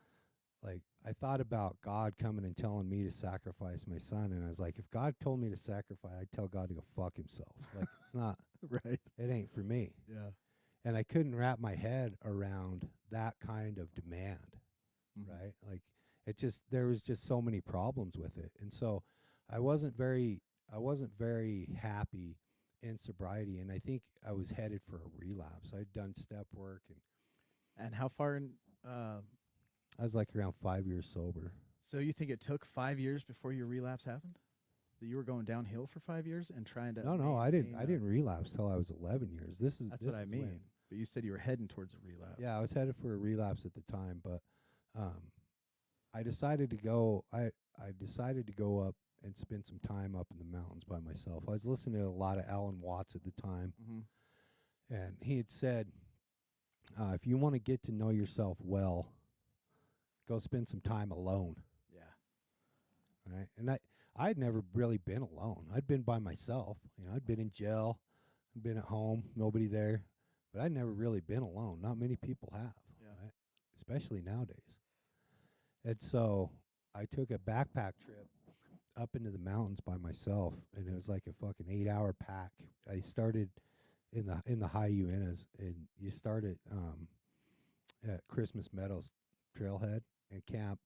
like, I thought about God coming and telling me to sacrifice my son, and I was like, if God told me to sacrifice, I'd tell God to go fuck himself. Like, it's not Right. It ain't for me. Yeah. And I couldn't wrap my head around that kind of demand, right? Like, there was just so many problems with it. And so I wasn't very happy in sobriety, and I think I was headed for a relapse. I'd done step work, And how far in? I was like around 5 years sober. So you think it took 5 years before your relapse happened? That you were going downhill for 5 years and trying to? No, I didn't relapse till I was 11 years. That's what I mean. But you said you were heading towards a relapse. Yeah, I was headed for a relapse at the time, but I decided to go. I decided to go up and spend some time up in the mountains by myself. I was listening to a lot of Alan Watts at the time, and he had said, if you want to get to know yourself well, go spend some time alone. Yeah. Right? And I'd never really been alone. I'd been by myself. I'd been in jail. I'd been at home, nobody there. But I'd never really been alone. Not many people have, right? Especially nowadays. And so I took a backpack trip up into the mountains by myself, and it was like a fucking 8-hour pack. I started in the high Uintas, and you start at Christmas Meadows Trailhead and camp,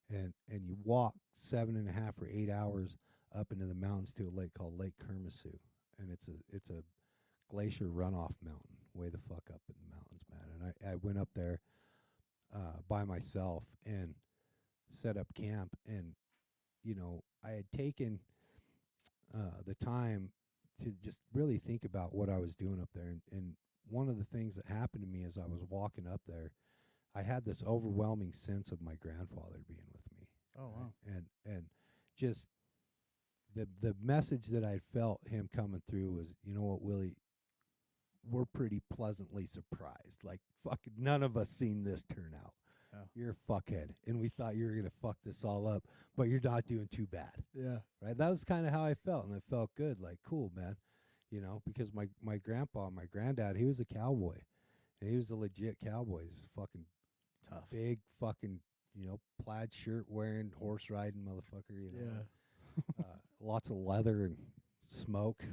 and you walk 7.5 or 8 hours up into the mountains to a lake called Lake Kermasu, and it's a glacier runoff mountain, way the fuck up in the mountains, man. And I went up there by myself and set up camp, and I had taken the time to just really think about what I was doing up there, and one of the things that happened to me as I was walking up there, I had this overwhelming sense of my grandfather being with me. Oh, wow. And just the message that I felt him coming through was, you know what, Willie, we're pretty pleasantly surprised. Like, fucking none of us seen this turn out. Oh. You're a fuckhead, and we thought you were going to fuck this all up, but you're not doing too bad. Yeah. Right? That was kind of how I felt, and it felt good. Like, cool, man. Because my grandpa, my granddad, he was a cowboy, and he was a legit cowboy. He's fucking tough. Big fucking, plaid shirt wearing, horse riding motherfucker, Yeah. Lots of leather and smoke,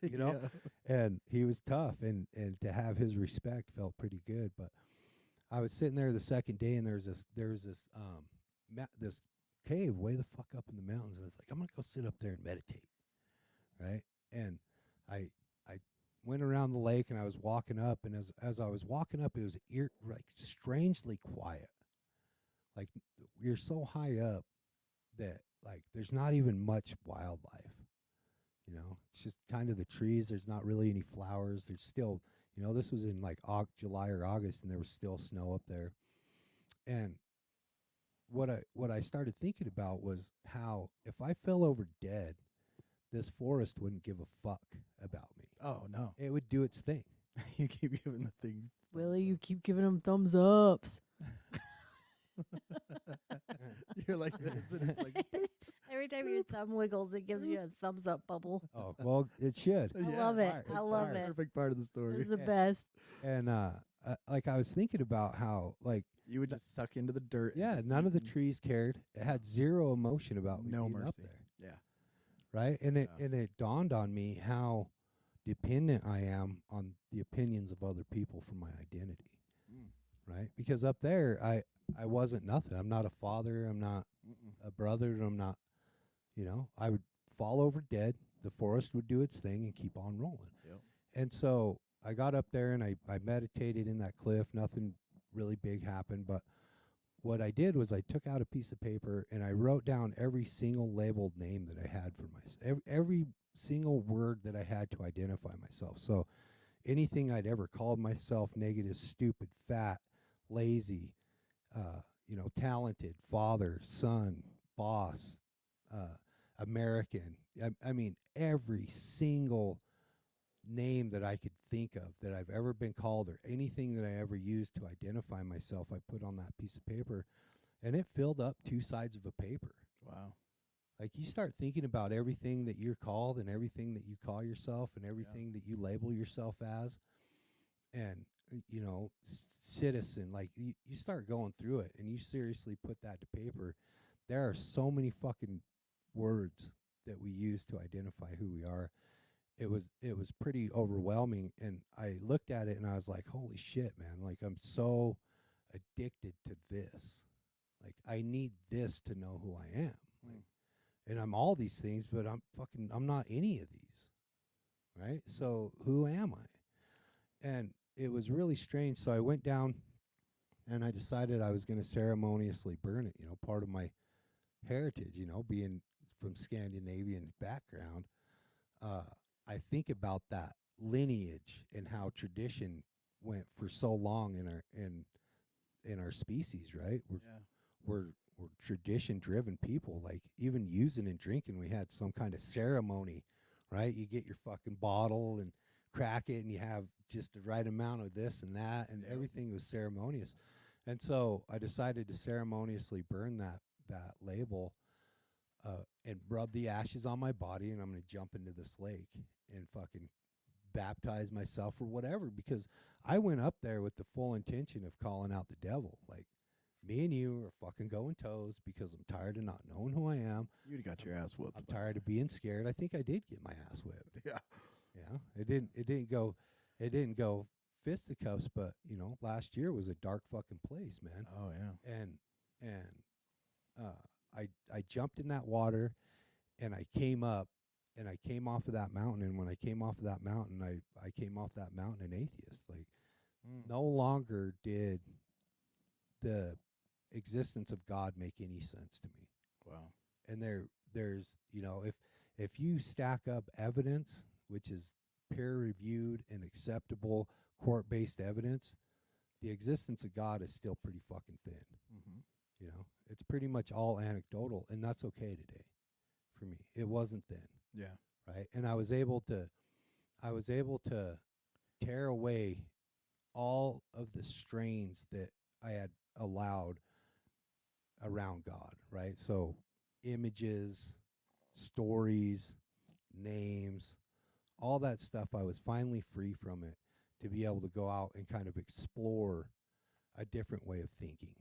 Yeah. And he was tough, and to have his respect felt pretty good. But I was sitting there the second day, and there was this cave way the fuck up in the mountains, and I was like, I'm gonna go sit up there and meditate, right? And I went around the lake, and I was walking up, and as I was walking up, it was like strangely quiet. Like, you're so high up that, like, there's not even much wildlife. It's just kind of the trees. There's not really any flowers. There's still, this was in like July or August, and there was still snow up there. And what I started thinking about was how if I fell over dead, this forest wouldn't give a fuck about me. Oh, no. It would do its thing. You keep giving the thing. Willie, you keep giving them thumbs ups. You're like this, and it's like, I Every time your thumb wiggles, it gives you a thumbs up bubble. Oh, well, it should. I love it. It's I love fire. it. Perfect part of the story. It's the best. And like I was thinking about how, like, You would just suck into the dirt. and yeah, just none of the eat trees cared. It had zero emotion about me no being up mercy. there, Yeah. right? And Yeah. it dawned on me how dependent I am on the opinions of other people for my identity, Mm. right? Because up there, I wasn't nothing. I'm not a father. I'm not Mm-mm. a brother. I'm not, I would fall over dead. The forest would do its thing and keep on rolling. Yep. And so I got up there and I meditated in that cliff. Nothing really big happened. But what I did was I took out a piece of paper and I wrote down every single labeled name that I had for myself, every single word that I had to identify myself. So anything I'd ever called myself, negative, stupid, fat, lazy, talented, father, son, boss, American. I mean, every single name that I could think of that I've ever been called or anything that I ever used to identify myself, I put on that piece of paper, and it filled up 2 sides of a paper. Wow. Like, you start thinking about everything that you're called and everything that you call yourself and everything that you label yourself as, and citizen, like you start going through it and you seriously put that to paper. There are so many fucking words that we use to identify who we are. It was pretty overwhelming, and I looked at it and I was like, holy shit, man, like I'm so addicted to this. Like, I need this to know who I am. Like, and I'm all these things, but I'm not any of these. Right? So who am I? And it was really strange. So I went down and I decided I was going to ceremoniously burn it, part of my heritage, being from Scandinavian background. I think about that lineage and how tradition went for so long in our species, right? We're tradition driven people. Like, even using and drinking, we had some kind of ceremony, right? You get your fucking bottle and crack it, and you have just the right amount of this and that, and everything was ceremonious. And so I decided to ceremoniously burn that label and rub the ashes on my body, and I'm going to jump into this lake and fucking baptize myself or whatever, because I went up there with the full intention of calling out the devil. Like, me and you are fucking going toes because I'm tired of not knowing who I am. You'd got your ass whooped. I'm tired of being scared. I think I did get my ass whipped. Yeah. Yeah. It didn't go fisticuffs, but last year was a dark fucking place, man. Oh yeah. And I jumped in that water, and I came up, and I came off of that mountain. And when I came off of that mountain, I came off that mountain an atheist. Like, no longer did the existence of God make any sense to me. Wow. And there's if you stack up evidence, which is peer reviewed and acceptable court-based evidence, the existence of God is still pretty fucking thin. Mm-hmm. It's pretty much all anecdotal, and that's okay today for me. It wasn't then. Yeah. Right? And I was able to tear away all of the strains that I had allowed around God, right? So images, stories, names, all that stuff, I was finally free from it to be able to go out and kind of explore a different way of thinking,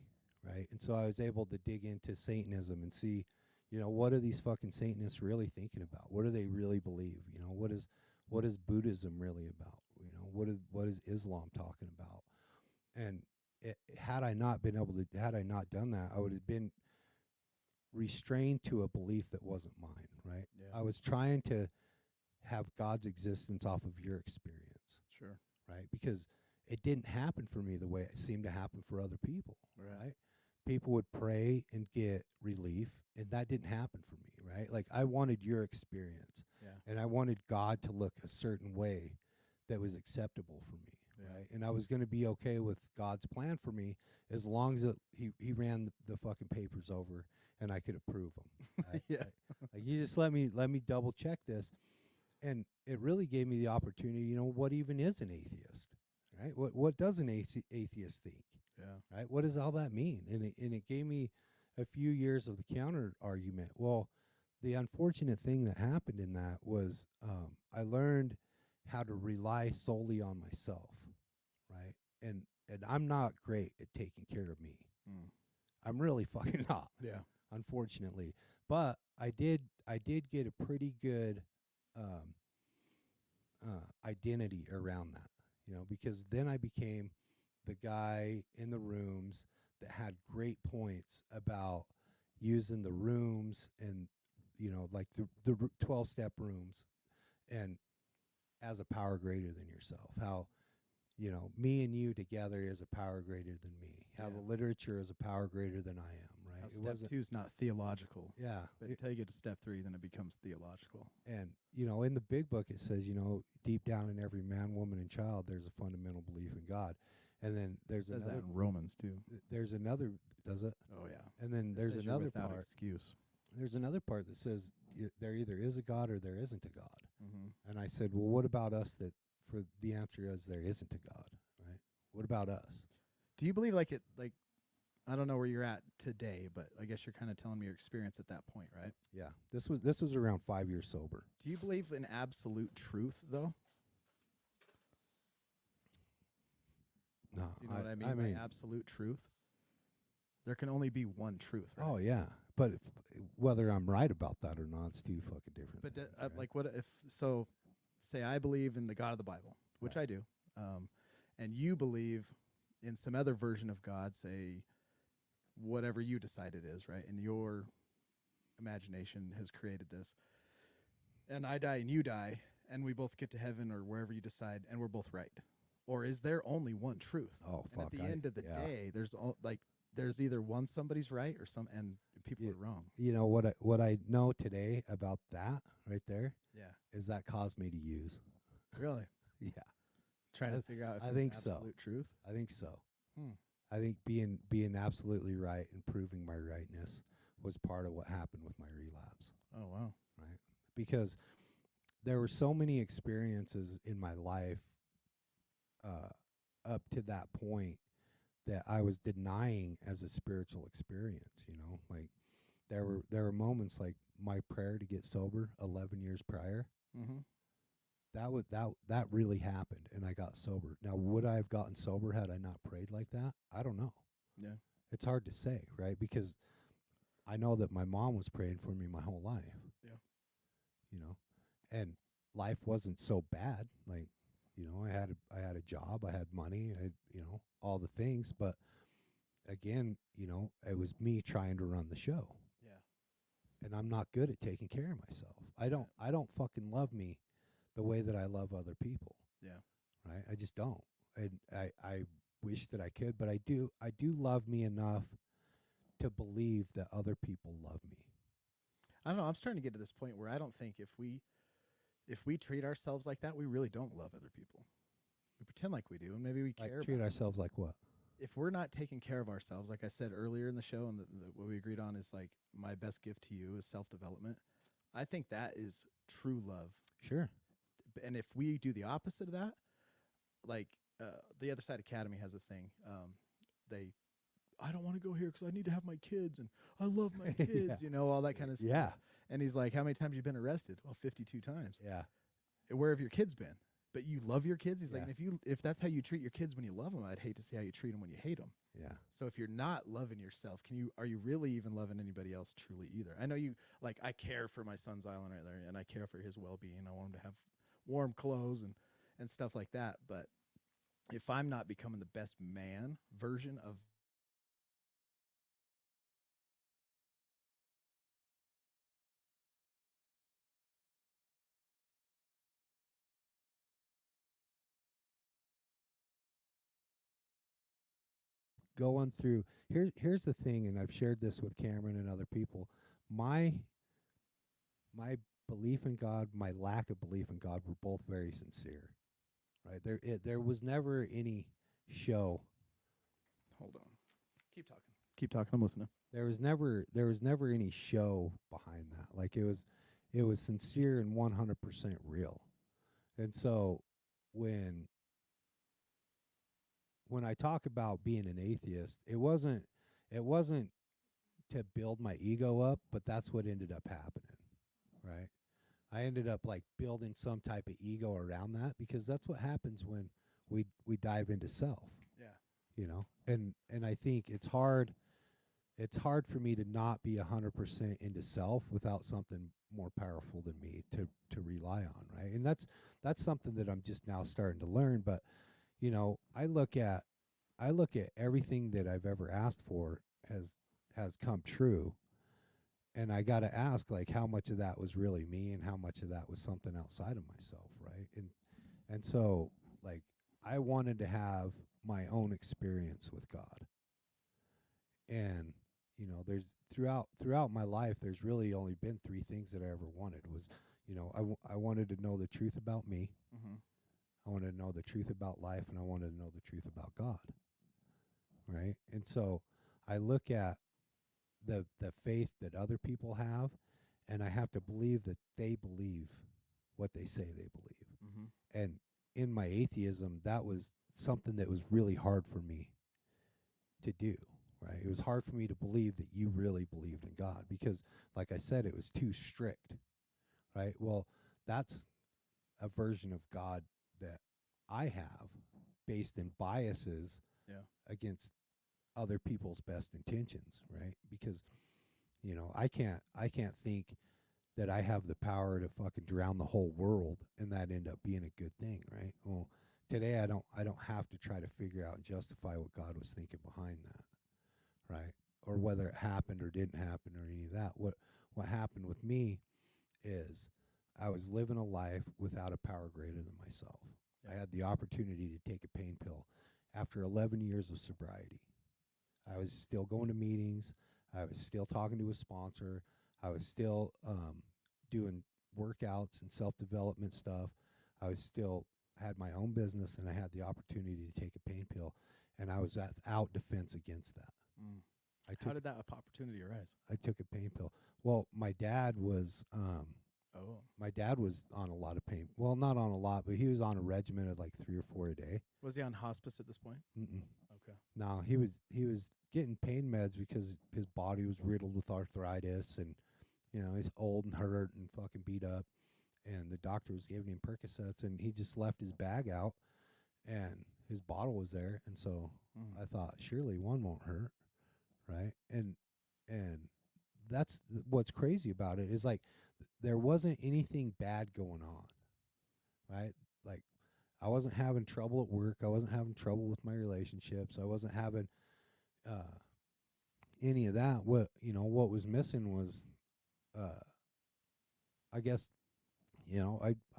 right? And so I was able to dig into Satanism and see, what are these fucking Satanists really thinking about? What do they really believe? What is Buddhism really about? What is Islam talking about? And had I not done that, I would have been restrained to a belief that wasn't mine, right? Yeah. I was trying to have God's existence off of your experience, Sure. right? Because it didn't happen for me the way it seemed to happen for other people, right? People would pray and get relief, and that didn't happen for me, right? Like, I wanted your experience, and I wanted God to look a certain way that was acceptable for me, right? And I was going to be okay with God's plan for me as long as he ran the fucking papers over and I could approve them. Right? Yeah. Like, you just let me double check this, and it really gave me the opportunity. What even is an atheist, right? What does an atheist think? Yeah. Right? What does all that mean? And it gave me a few years of the counter argument. Well, the unfortunate thing that happened in that was I learned how to rely solely on myself, right? And I'm not great at taking care of me. Mm. I'm really fucking not, Yeah. unfortunately. But I did get a pretty good um, identity around that, because then I became the guy in the rooms that had great points about using the rooms and like the 12-step rooms and as a power greater than yourself. How me and you together is a power greater than me. How Yeah. the literature is a power greater than I am, right? Now, It step wasn't 2 is not theological. yeah. But until you get to step 3, then it becomes theological. And in the big book it says, deep down in every man, woman, and child there's a fundamental belief in God. And then there's It says another that in Romans too. there's another does it? Oh yeah. And then It there's says you're another without part. excuse. There's another part that says there either is a God or there isn't a God. Mm-hmm. And I said, well, what about us? That for the answer is there isn't a God, right? What about us? Do you believe like I don't know where you're at today, but I guess you're kind of telling me your experience at that point, right? Yeah, this was around 5 years sober. Do you believe in absolute truth though? No, Do you know what I mean by absolute truth? There can only be one truth, right? oh yeah, but whether I'm right about that or not, it's two fucking different. But things, right? like, what if? So, say I believe in the God of the Bible, which Right. I do, and you believe in some other version of God, say whatever you decide it is, right? And your imagination has created this, and I die and you die, and we both get to heaven or wherever you decide, and we're both right. Or is there only one truth? Oh And fuck! at the end of the day, there's either one somebody's right or and people Yeah. are wrong. You know what I know today about that right there Yeah. is that caused me to use. Really? Yeah, Trying I- to figure out if I there's think so. absolute truth. I think so. Hmm. I think being absolutely right and proving my rightness was part of what happened with my relapse, Oh wow. right? Because there were so many experiences in my life up to that point that I was denying as a spiritual experience, like there were moments like my prayer to get sober 11 years prior. Mm-hmm. That really happened and I got sober. Now, would I have gotten sober had I not prayed like that? I don't know. Yeah. It's hard to say, right? Because I know that my mom was praying for me my whole life. Yeah. And life wasn't so bad. Like, I had a job, I had money, all the things, but again, it was me trying to run the show. Yeah. And I'm not good at taking care of myself. I don't fucking love me the way that I love other people. Yeah. Right? I just don't. And I wish that I could, but I do love me enough to believe that other people love me. I don't know. I'm starting to get to this point where I don't think if we treat ourselves like that, we really don't love other people. We pretend like we do, and maybe we Like care. treat about ourselves like what? if we're not taking care of ourselves, like I said earlier in the show, and what we agreed on is like my best gift to you is self-development. I think that is true love. Sure. And if we do the opposite of that, like the Other Side Academy has a thing. I don't want to go here because I need to have my kids, and I love my kids, Yeah. all that kind of stuff. Yeah. And he's like, how many times have you been arrested? Well, 52 times. Yeah. Where have your kids been? But you love your kids? He's like, Yeah. and if that's how you treat your kids when you love them, I'd hate to see how you treat them when you hate them. Yeah. So if you're not loving yourself, are you really even loving anybody else truly either? I know you, like, I care for my son's island right there, and I care for his well-being. I want him to have warm clothes and stuff like that. But if I'm not becoming the best man version of Going through here's the thing, and I've shared this with Cameron and other people. My belief in God, my lack of belief in God were both very sincere. Right? There was never any show. hold on. Keep talking. I'm listening. There was never any show behind that. Like it was sincere and 100% real. And so when I talk about being an atheist, it wasn't to build my ego up, but that's what ended up happening. right? I ended up like building some type of ego around that, because that's what happens when we dive into self, Yeah. you know. And I think it's hard for me to not be 100% into self without something more powerful than me to rely on, right? And that's something that I'm just now starting to learn. But you know, I look at everything that I've ever asked for has come true, and I got to ask, like, how much of that was really me and how much of that was something outside of myself, right? And so, like, I wanted to have my own experience with God. And you know, there's throughout my life, there's really only been three things that I ever wanted. Was, you know, I wanted to know the truth about me, Mm-hmm. I wanted to know the truth about life, and I wanted to know the truth about God, right? And so I look at the faith that other people have, and I have to believe that they believe what they say they believe. Mm-hmm. And in my atheism, that was something that was really hard for me to do, right? It was hard for me to believe that you really believed in God, because, like I said, it was too strict, right? Well, that's a version of God that I have based in biases Yeah. against other people's best intentions, right? Because, you know, I can't think that I have the power to fucking drown the whole world and that end up being a good thing, right? Well, today I don't have to try to figure out and justify what God was thinking behind that, right? Or whether it happened or didn't happen or any of that. What happened with me is I was living a life without a power greater than myself. Yeah. I had the opportunity to take a pain pill after 11 years of sobriety. I was still going to meetings. I was still talking to a sponsor. I was still doing workouts and self-development stuff. I was still had my own business, and I had the opportunity to take a pain pill, and I was without defense against that. Mm. I How took did that opportunity arise? I took a pain pill. Well, my dad was Oh. on a lot of pain. Well, not on a lot, but he was on a regimen of like 3 or 4 a day. Was he on hospice at this point? Mm-mm. Okay. No, he was getting pain meds because his body was riddled with arthritis, and you know, he's old and hurt and fucking beat up. And the doctor was giving him Percocets, and he just left his bag out, and his bottle was there. And so I thought, surely one won't hurt, right? And that's what's crazy about it, is like there wasn't anything bad going on, right? Like, I wasn't having trouble at work. I wasn't having trouble with my relationships. I wasn't having any of that. What was missing was, I guess,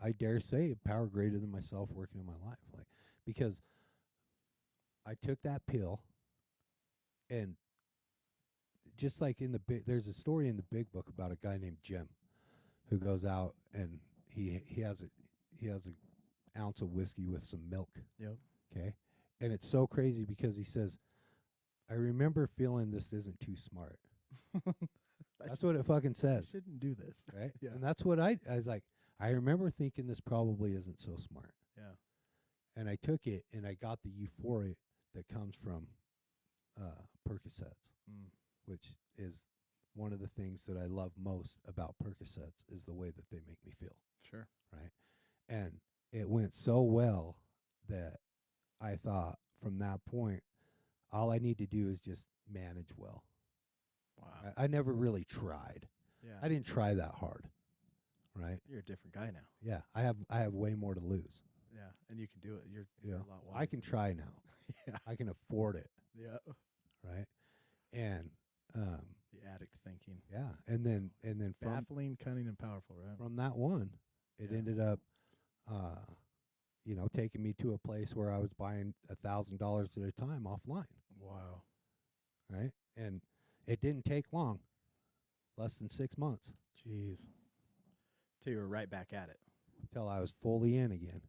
I dare say, a power greater than myself working in my life. Like, because I took that pill, and just like in the there's a story in the big book about a guy named Jim who goes out and he has an ounce of whiskey with some milk. Yep. Okay. And it's so crazy because he says, I remember feeling this isn't too smart. That's what it fucking says. You shouldn't do this. Right? Yeah. And that's what I was like, I remember thinking this probably isn't so smart. Yeah. And I took it, and I got the euphoria that comes from Percocets, which is one of the things that I love most about Percocets, is the way that they make me feel. Sure. Right? And it went so well that I thought, from that point, all I need to do is just manage well. Wow. I never really tried. Yeah. I didn't try that hard. Right? You're a different guy now. Yeah. I have way more to lose. Yeah. And you can do it. You're You know, a lot wiser. I can try now. Yeah. I can afford it. Yeah. Right? And The addict thinking. yeah, and then from Baffling, cunning, and powerful, right? from that one, it ended up taking me to a place where I was buying $1,000 at a time offline. Wow. Right? And it didn't take long. Less than 6 months. Jeez. Till you were right back at it. Till I was fully in again.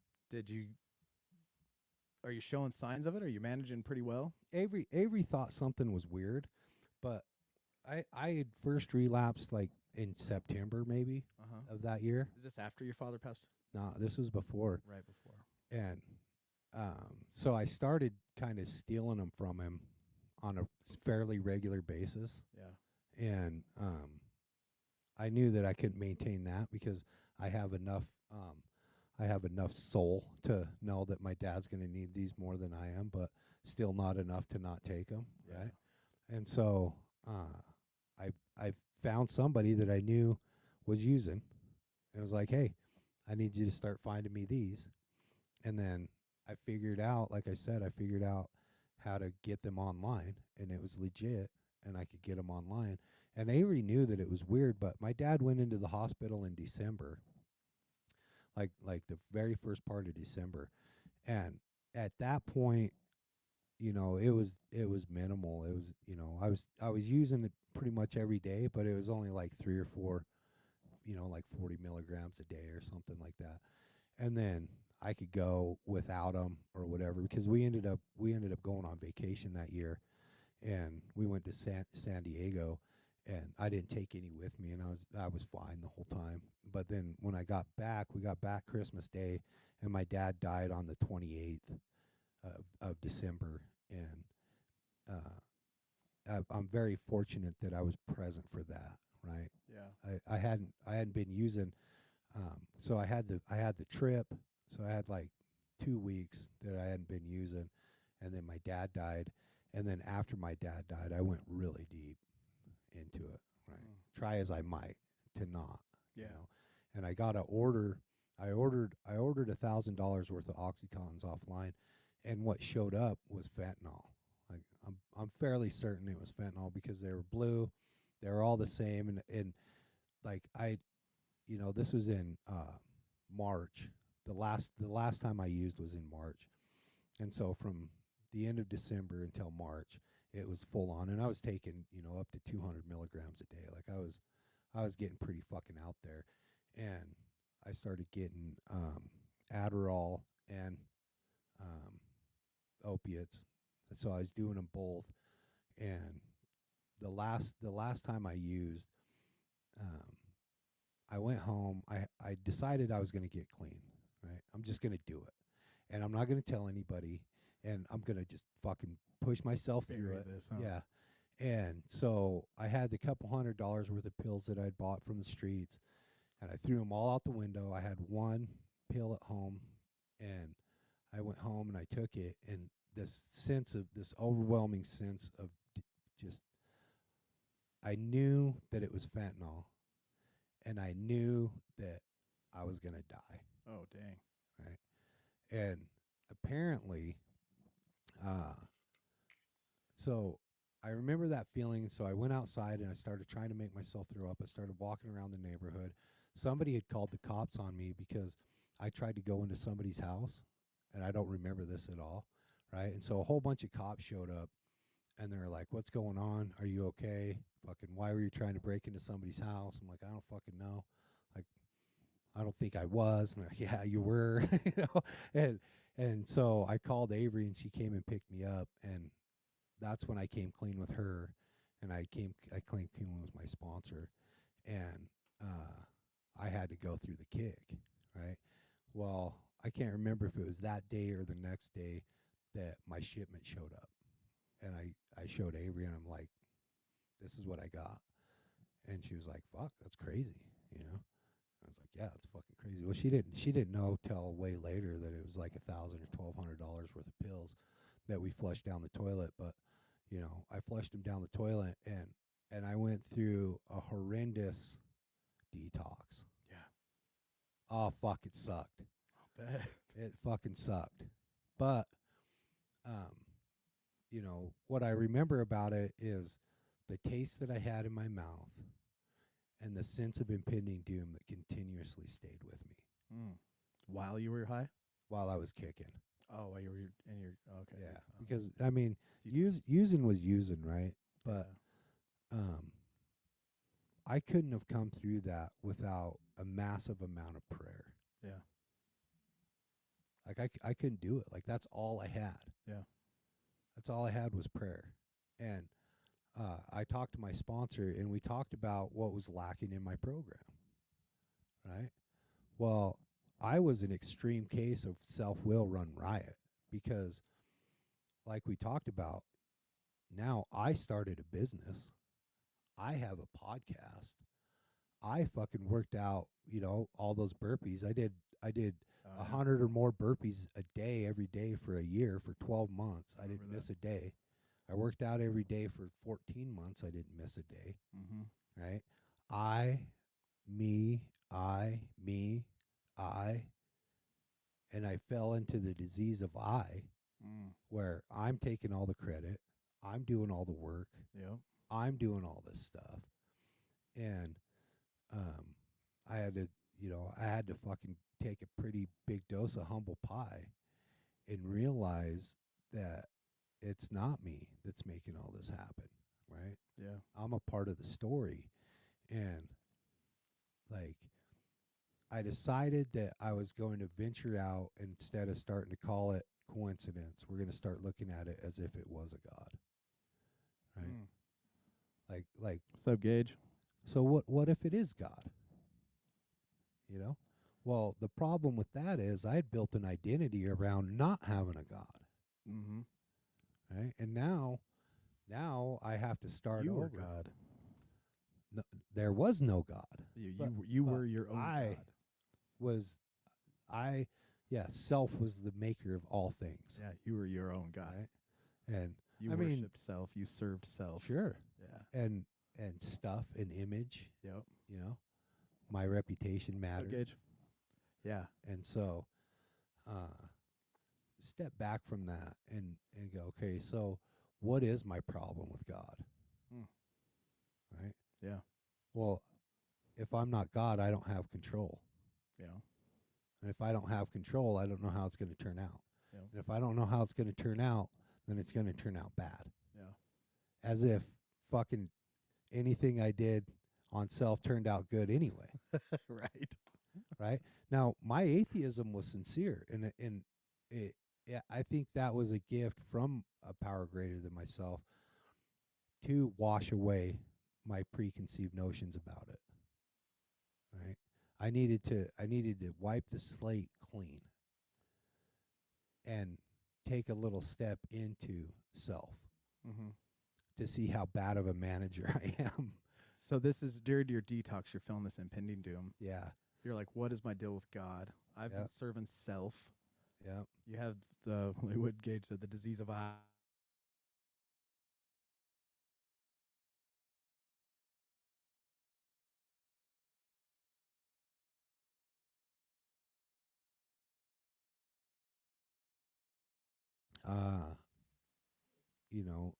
Are you showing signs of it? Are you managing pretty well? Averie thought something was weird, but I had first relapsed like in September maybe of that year. Is this after your father passed? No, this was before. Right before. And so I started kind of stealing them from him on a fairly regular basis. Yeah. And I knew that I couldn't maintain that because I have enough soul to know that my dad's going to need these more than I am, but still not enough to not take them, right? And so I found somebody that I knew was using. It was like, hey, I need you to start finding me these. And then I figured out, like I said, I figured out how to get them online, and it was legit, and I could get them online. And Averie knew that it was weird, but my dad went into the hospital in December, like the very first part of December, and at that point, you know, it was minimal. It was, you know, I was using it pretty much every day, but it was only like 3 or 4, you know, like 40 milligrams a day or something like that. And then I could go without them or whatever, because we ended up going on vacation that year, and we went to San Diego, and I didn't take any with me, and I was fine the whole time. But then when we got back Christmas Day, and my dad died on the 28th of December, and I'm very fortunate that I was present for that. Right? Yeah. I hadn't been using, so I had the trip, so I had like 2 weeks that I hadn't been using, and then my dad died, and then after my dad died, I went really deep into it. Right? Try as I might to not. Yeah. You know, and I got to order. I ordered $1,000 worth of OxyContins offline, and what showed up was fentanyl. Like I'm fairly certain it was fentanyl because they were blue, they were all the same, and like you know, this was in March. The last time I used was in March, and so from the end of December until March, it was full on, and I was taking, you know, up to 200 milligrams a day. Like I was getting pretty fucking out there, and I started getting Adderall and opiates, so I was doing them both. And the last time I used, I went home. I decided I was going to get clean. Right, I'm just going to do it, and I'm not going to tell anybody, and I'm going to just fucking push myself through it. This, huh? Yeah. And so I had the couple $100 worth of pills that I'd bought from the streets, and I threw them all out the window. I had one pill at home, and I went home and I took it, and this overwhelming sense of just, I knew that it was fentanyl, and I knew that I was going to die. Oh, dang. Right. And apparently, so I remember that feeling. So I went outside and I started trying to make myself throw up. I started walking around the neighborhood. Somebody had called the cops on me because I tried to go into somebody's house, and I don't remember this at all. Right. And so a whole bunch of cops showed up, and they're like, "What's going on? Are you okay? Fucking, why were you trying to break into somebody's house?" I'm like, "I don't fucking know. Like, I don't think I was." And they're like, "Yeah, you were." You know. And so I called Averie, and she came and picked me up, and that's when I came clean with her, and I came clean with my sponsor, and I had to go through the kick, right? Well, I can't remember if it was that day or the next day that my shipment showed up, and I showed Averie, and I'm like, "This is what I got," and she was like, "Fuck, that's crazy," you know. I was like, "Yeah, it's fucking crazy." Well, she didn't know till way later that it was like $1,000 or $1,200 worth of pills that we flushed down the toilet. But you know, I flushed them down the toilet, and I went through a horrendous detox. Yeah. Oh fuck, it sucked. I'll bet. It fucking sucked. But you know, what I remember about it is the taste that I had in my mouth and the sense of impending doom that continuously stayed with me While you were high? while I was kicking. Oh, while you were in your okay. Yeah, because I mean, using was using, right? But I couldn't have come through that without a massive amount of prayer. Yeah. Like I couldn't do it. Like that's all I had. Yeah. That's all I had was prayer. And I talked to my sponsor, and we talked about what was lacking in my program. Right? Well, I was an extreme case of self-will run riot because, like we talked about, now I started a business. I have a podcast. I fucking worked out, all those burpees. I did Oh, 100 or more burpees a day every day for a year for 12 months. I didn't Remember miss a day. I worked out every day for 14 months. I didn't miss a day, Mm-hmm. right? I, me, and I fell into the disease of I, Mm. where I'm taking all the credit. I'm doing all the work. Yep. I'm doing all this stuff. And um, I had to, I had to fucking take a pretty big dose of humble pie and realize that it's not me that's making all this happen, right? Yeah. I'm a part of the story. And like, I decided that I was going to venture out, and instead of starting to call it coincidence, we're going to start looking at it as if it was a God, right? Mm. Like, What's up, Gage? so what if it is God? Well, the problem with that is I had built an identity around not having a God, Mm-hmm. right? And now I have to start You over. were God. No, there was no God. You but were your own I God. was self was the maker of all things, Yeah, you were your own God. right? And You I mean, worshipped self. You served self. sure, Yeah. and stuff and image, Yep. my reputation So, mattered, Gage. Yeah. and so step back from that and go, okay, so what is my problem with God? Mm. Right? Yeah. Well, if I'm not God, I don't have control. Yeah. And if I don't have control, I don't know how it's going to turn out. Yeah. And if I don't know how it's going to turn out, then it's going to turn out bad. Yeah. As if fucking anything I did on self turned out good anyway. Right. Right? Now, my atheism was sincere, and I think that was a gift from a power greater than myself to wash away my preconceived notions about it. Right? I needed to wipe the slate clean and take a little step into self Mm-hmm. to see how bad of a manager I am. So this is during your detox. You're feeling this impending doom. Yeah. You're like, what is my deal with God? I've been Yep. serving self. Yeah. You have the what Gage said, the disease of I. Uh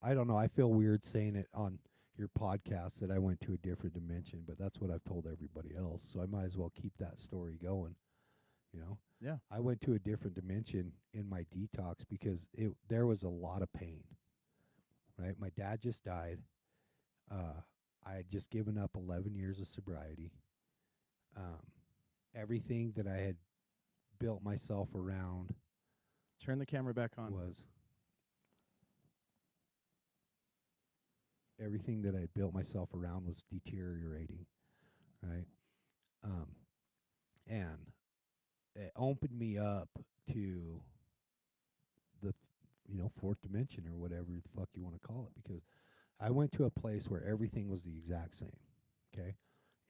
I don't know. I feel weird saying it on your podcast that I went to a different dimension, but that's what I've told everybody else. So I might as well keep that story going. Yeah. I went to a different dimension in my detox because there was a lot of pain. Right? My dad just died. I had just given up 11 years of sobriety. Everything that I had built myself around Turn the camera back on. was everything that I had built myself around was deteriorating, right? And it opened me up to the fourth dimension or whatever the fuck you want to call it, because I went to a place where everything was the exact same. Okay,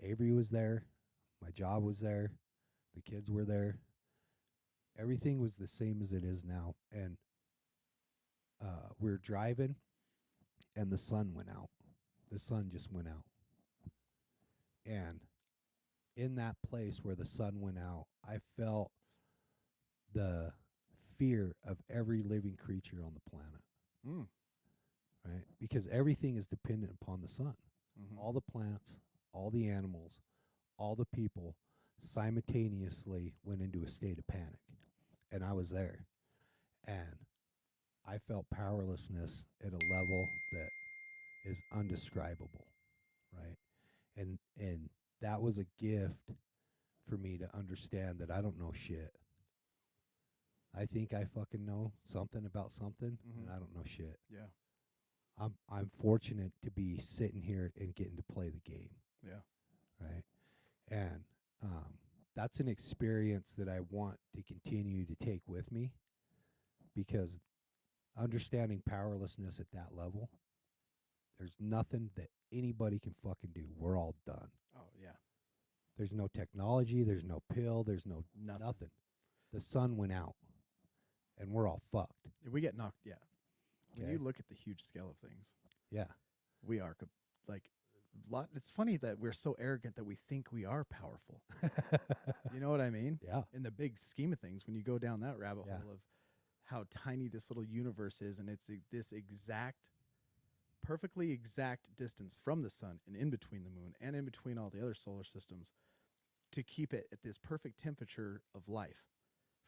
Averie was there, my job was there, the kids were there. Everything was the same as it is now, and we were driving, and the sun went out. The sun just went out, and in that place where the sun went out, I felt the fear of every living creature on the planet. Mm. Right? Because everything is dependent upon the sun. Mm-hmm. All the plants, all the animals, all the people simultaneously went into a state of panic. And I was there. And I felt powerlessness at a level that is undescribable. Right? And that was a gift for me to understand that I don't know shit. I think I fucking know something about something, and I don't know shit. Yeah. I'm fortunate to be sitting here and getting to play the game. Yeah. Right. And that's an experience that I want to continue to take with me, because understanding powerlessness at that level, there's nothing that anybody can fucking do. We're all done. Oh yeah. There's no technology. There's no pill. There's no Nothing. nothing. The sun went out, and we're all fucked. We get knocked. Yeah. When Okay. you look at the huge scale of things, Yeah. we are like lot. It's funny that we're so arrogant that we think we are powerful. You know what I mean? Yeah. In the big scheme of things, when you go down that rabbit Yeah. hole of how tiny this little universe is, and it's this perfectly exact distance from the sun and in between the moon and in between all the other solar systems to keep it at this perfect temperature of life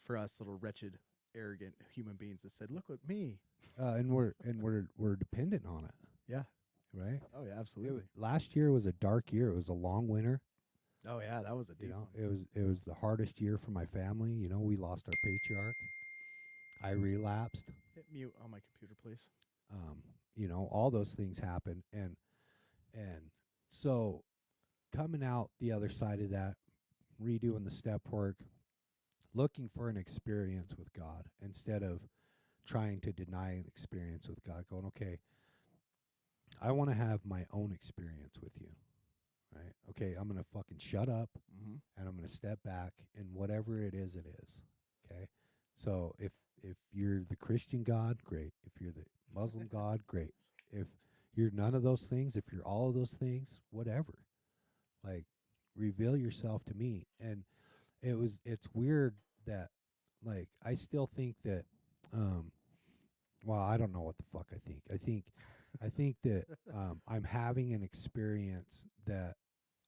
for us little wretched, arrogant human beings that said, "Look at me." And we're dependent on it, Yeah. right? Oh yeah, absolutely. Last year was a dark year. It was a long winter. Oh yeah, that was a You deep know, one. it was the hardest year for my family. You know, we lost our patriarch. I relapsed. Hit mute on my computer, please. You know, all those things happened, and so coming out the other side of that, redoing the step work, looking for an experience with God instead of trying to deny an experience with God, going, okay, I want to have my own experience with you, right? Okay, I'm going to fucking shut up, Mm-hmm. and I'm going to step back, and whatever it is, okay? So if you're the Christian God, great. If you're the Muslim God, great. If you're none of those things, if you're all of those things, whatever. Like, reveal yourself to me. And it's weird that, like, I still think that, well, I don't know what the fuck I think. I think that I'm having an experience that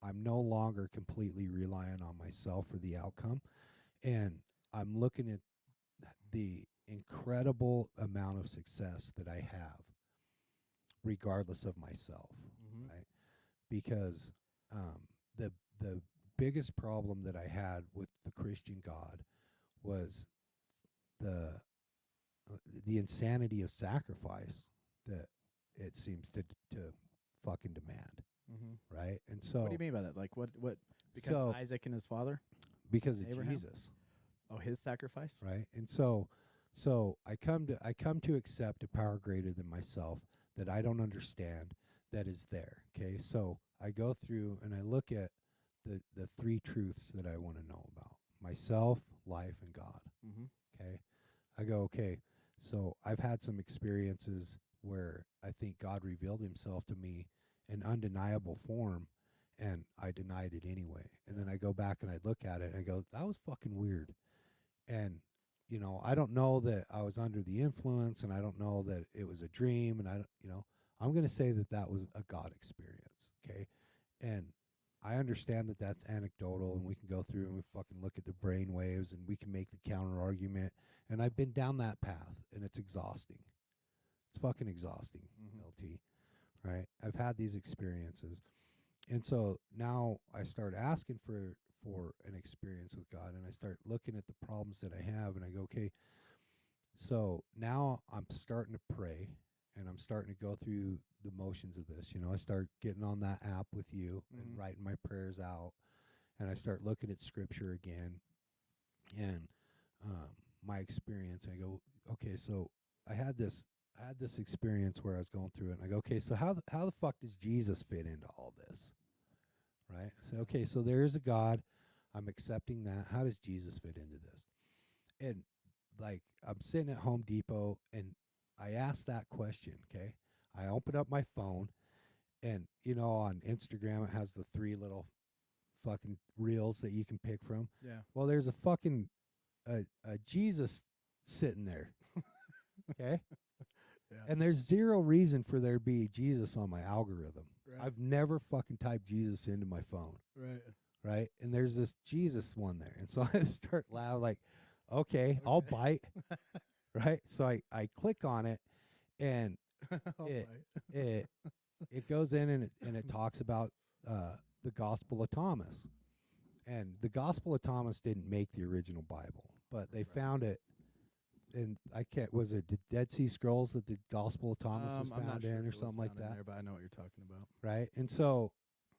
I'm no longer completely relying on myself for the outcome. And I'm looking at the incredible amount of success that I have regardless of myself, Mm-hmm. right? Because the biggest problem that I had with the Christian God was the insanity of sacrifice that it seems to fucking demand, Mm-hmm. right? And so What do you mean by that? Like what? Because So- Isaac and his father? because of Abraham? Jesus, Oh, his sacrifice? right? And so I come to accept a power greater than myself that I don't understand that is there. Okay, so I go through and I look at the three truths that I want to know about: myself, life, and God. Mm-hmm. Okay, I go, okay, so I've had some experiences where I think God revealed himself to me in undeniable form, and I denied it anyway. And then I go back and I look at it and I go, that was fucking weird. And, you know, I don't know that I was under the influence, and I don't know that it was a dream. And I'm going to say that that was a God experience. Okay. And I understand that that's anecdotal, and we can go through and we fucking look at the brain waves and we can make the counter argument. And I've been down that path, and it's exhausting. It's fucking exhausting, LT. Right? I've had these experiences. And so now I start asking for an experience with God, and I start looking at the problems that I have, and I go, okay, so now I'm starting to pray, and I'm starting to go through the motions of this. You know, I start getting on that app with you and writing my prayers out, and I start looking at scripture again and my experience, and I go, okay, so I had this experience where I was going through it, and I go, okay, so how the fuck does Jesus fit into all this? Right? So, okay, so there is a God. I'm accepting that. How does Jesus fit into this? And, like, I'm sitting at Home Depot, and I asked that question, okay? I open up my phone, and, you know, on Instagram, it has the 3 little fucking reels that you can pick from. Yeah. Well, there's a fucking a Jesus sitting there, okay? Yeah. And there's zero reason for there to be Jesus on my algorithm. Right. I've never fucking typed Jesus into my phone, Right. right? And there's this Jesus one there. And so I start loud, like, okay, I'll bite, right? So I click on it, and it goes in, and it talks about the Gospel of Thomas. And the Gospel of Thomas didn't make the original Bible, but they found it. And was it the Dead Sea Scrolls that the Gospel of Thomas was I'm not found sure in, if or it was something like found in that? there, but I know what you're talking about. Right? And so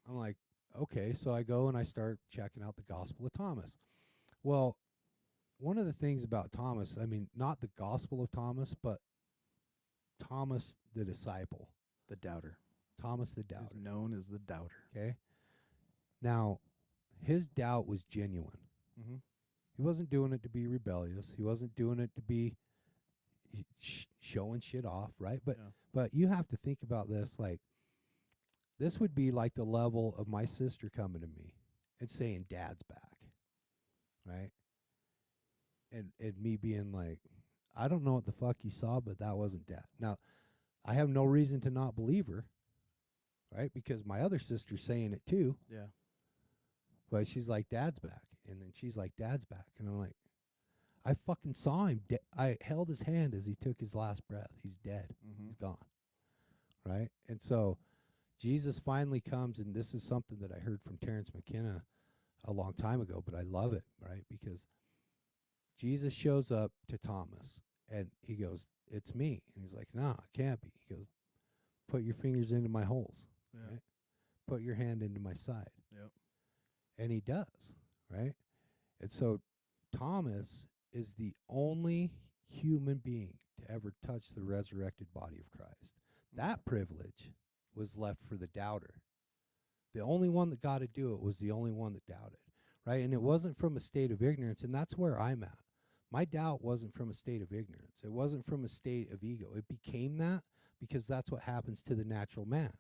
I'm like, okay, so I go and I start checking out the Gospel of Thomas. Well, one of the things about Thomas, I mean, not the Gospel of Thomas, but Thomas the disciple, The doubter. Thomas the Who's doubter. known as the doubter. Okay. Now, his doubt was genuine. Mm-hmm. He wasn't doing it to be rebellious. He wasn't doing it to be showing shit off, right? But you have to think about this. Like, this would be like the level of my sister coming to me and saying, "Dad's back," right? And me being like, "I don't know what the fuck you saw, but that wasn't Dad." Now, I have no reason to not believe her, right? Because my other sister's saying it too. Yeah. But she's like, "Dad's back," and then she's like, "Dad's back," and I'm like, I fucking saw him. I held his hand as he took his last breath. He's dead. Mm-hmm. He's gone. Right? And so Jesus finally comes, and this is something that I heard from Terrence McKenna a long time ago, but I love it, right? Because Jesus shows up to Thomas, and he goes, "It's me." And he's like, "No, it can't be." He goes, "Put your fingers into my holes. Yeah. Right? Put your hand into my side." Yep. And he does, right? And so Thomas is the only human being to ever touch the resurrected body of Christ. That privilege was left for the doubter. The only one that got to do it was the only one that doubted, right? And it wasn't from a state of ignorance, and that's where I'm at. My doubt wasn't from a state of ignorance. It wasn't from a state of ego. It became that because that's what happens to the natural man,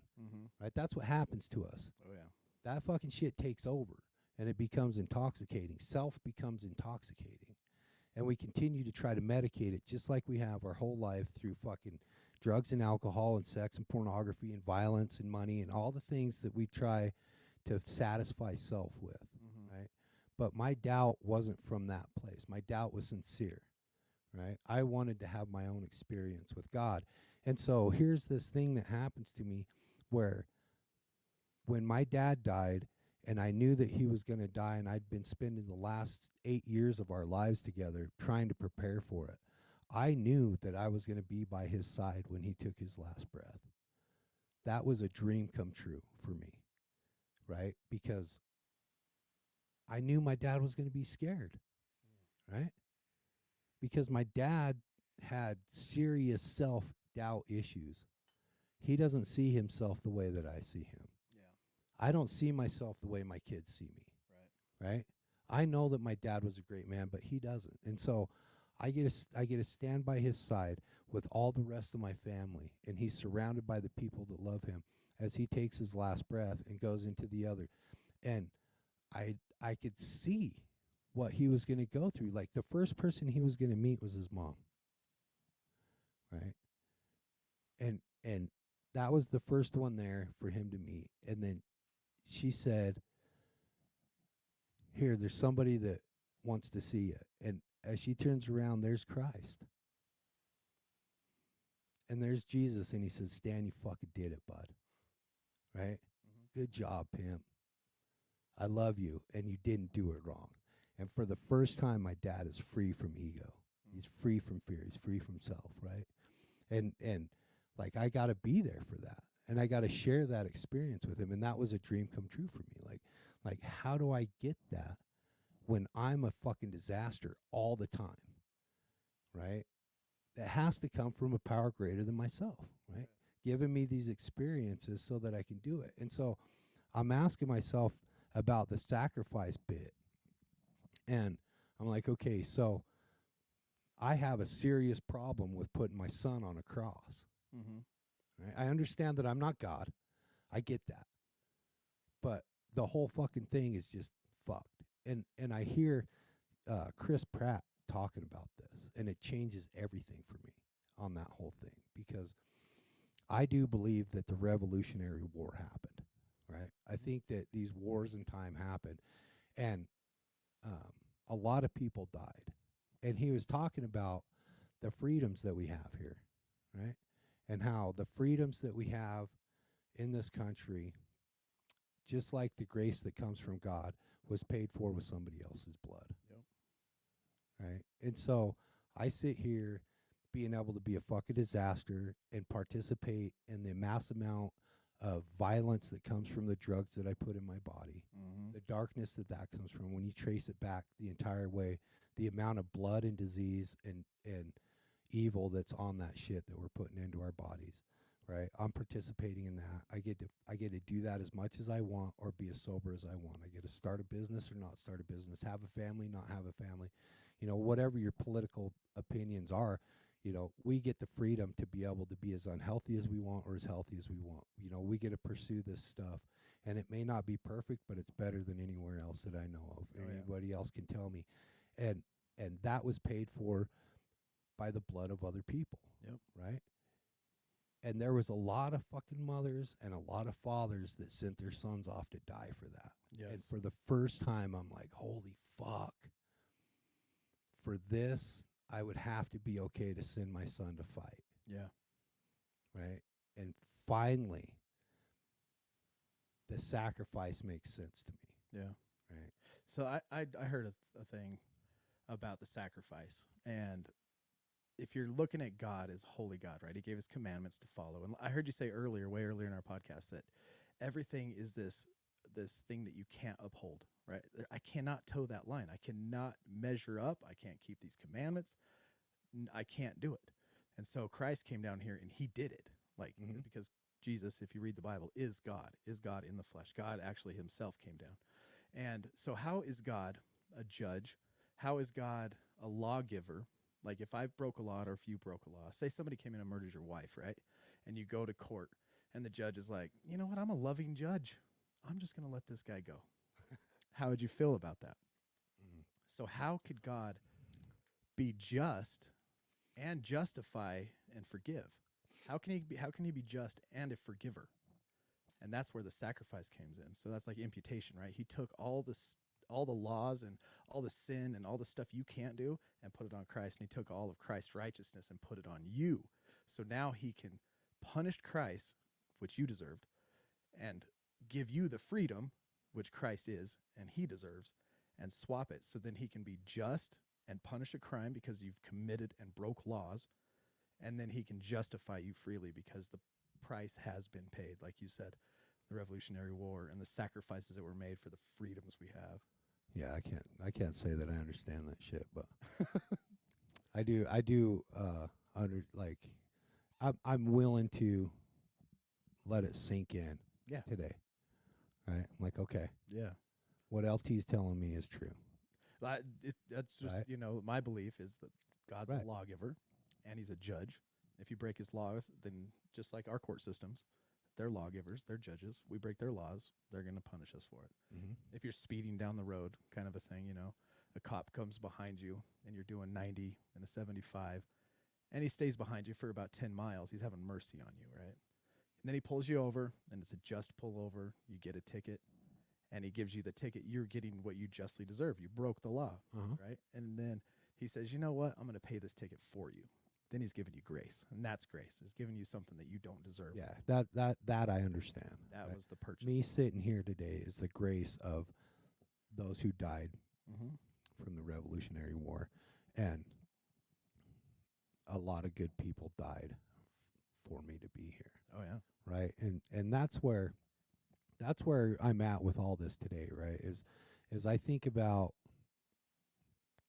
right? That's what happens to us. Oh, yeah. That fucking shit takes over, and it becomes intoxicating. Self becomes intoxicating. And we continue to try to medicate it just like we have our whole life through fucking drugs and alcohol and sex and pornography and violence and money and all the things that we try to satisfy self with, right? But my doubt wasn't from that place. My doubt was sincere, right? I wanted to have my own experience with God. And so here's this thing that happens to me where when my dad died, and I knew that he was going to die, and I'd been spending the last 8 years of our lives together trying to prepare for it. I knew that I was going to be by his side when he took his last breath. That was a dream come true for me, right? Because I knew my dad was going to be scared, right? Because my dad had serious self-doubt issues. He doesn't see himself the way that I see him. I don't see myself the way my kids see me. Right? I know that my dad was a great man, but he doesn't. And so I get to stand by his side with all the rest of my family, and he's surrounded by the people that love him as he takes his last breath and goes into the other. And I could see what he was going to go through. Like, the first person he was going to meet was his mom. Right? And that was the first one there for him to meet. And then she said, "Here, there's somebody that wants to see you." And as she turns around, there's Christ. And there's Jesus, and he says, "Stan, you fucking did it, bud." Right? Good job, pimp. I love you, and you didn't do it wrong. And for the first time, my dad is free from ego. He's free from fear. He's free from self, right? And like, I got to be there for that. And I got to share that experience with him. And that was a dream come true for me. Like, how do I get that when I'm a fucking disaster all the time, right? It has to come from a power greater than myself, right? Giving me these experiences so that I can do it. And so I'm asking myself about the sacrifice bit. And I'm like, okay, so I have a serious problem with putting my son on a cross. Right? I understand that I'm not God. I get that. But the whole fucking thing is just fucked. And I hear Chris Pratt talking about this, and it changes everything for me on that whole thing, because I do believe that the Revolutionary War happened, right? I think that these wars in time happened, and a lot of people died. And he was talking about the freedoms that we have here, right? And how the freedoms that we have in this country, just like the grace that comes from God, was paid for with somebody else's blood. Right? And so I sit here being able to be a fucking disaster and participate in the mass amount of violence that comes from the drugs that I put in my body, the darkness that comes from, when you trace it back the entire way, the amount of blood and disease and evil that's on that shit that we're putting into our bodies, right? I'm participating in that. I get to do that as much as I want or be as sober as I want. I get to start a business or not start a business, have a family, not have a family. You know, whatever your political opinions are, you know, we get the freedom to be able to be as unhealthy as we want or as healthy as we want. You know, we get to pursue this stuff, and it may not be perfect, but it's better than anywhere else that I know of. Oh, yeah. Anybody else can tell me. And that was paid for by the blood of other people. Yep. Right? And there was a lot of fucking mothers and a lot of fathers that sent their sons off to die for that. Yes. And for the first time, I'm like, holy fuck. For this, I would have to be okay to send my son to fight. Yeah. Right? And finally, the sacrifice makes sense to me. Yeah. Right? So I heard a thing about the sacrifice, and if you're looking at God as holy God, right? He gave us commandments to follow. And I heard you say earlier, way earlier in our podcast, that everything is this thing that you can't uphold, right? I cannot toe that line. I cannot measure up. I can't keep these commandments. I can't do it. And so Christ came down here and he did it. Like, because Jesus, if you read the Bible, is God in the flesh. God actually himself came down. And so how is God a judge? How is God a lawgiver? Like if I broke a law or if you broke a law, say somebody came in and murdered your wife, right? And you go to court and the judge is like, you know what? I'm a loving judge. I'm just going to let this guy go. How would you feel about that? So how could God be just and justify and forgive? How can he be just and a forgiver? And that's where the sacrifice comes in. So that's like imputation, right? He took all the laws and all the sin and all the stuff you can't do and put it on Christ. And he took all of Christ's righteousness and put it on you. So now he can punish Christ, which you deserved, and give you the freedom, which Christ is and he deserves, and swap it. So then he can be just and punish a crime because you've committed and broke laws. And then he can justify you freely because the price has been paid, like you said, the Revolutionary War and the sacrifices that were made for the freedoms we have. Yeah, I can't say that I understand that shit, but I do I'm willing to let it sink in today. Right? I'm like, okay. Yeah. What LT's telling me is true. That's just, right? you know, my belief is that God's right. a lawgiver and he's a judge. If you break his laws, then just like our court systems, they're lawgivers, they're judges. We break their laws, they're going to punish us for it. Mm-hmm. If you're speeding down the road, kind of a thing, you know, a cop comes behind you and you're doing 90 and a 75, and he stays behind you for about 10 miles. He's having mercy on you, right? And then he pulls you over, and it's a just pullover. You get a ticket, and he gives you the ticket. You're getting what you justly deserve. You broke the law, right? And then he says, you know what? I'm going to pay this ticket for you. Then he's giving you grace, and that's grace. He's giving you something that you don't deserve. Yeah, that I understand. That was the purchase. Me sitting here today is the grace of those who died from the Revolutionary War, and a lot of good people died for me to be here. Oh yeah, right. And that's where I'm at with all this today. Right, is I think about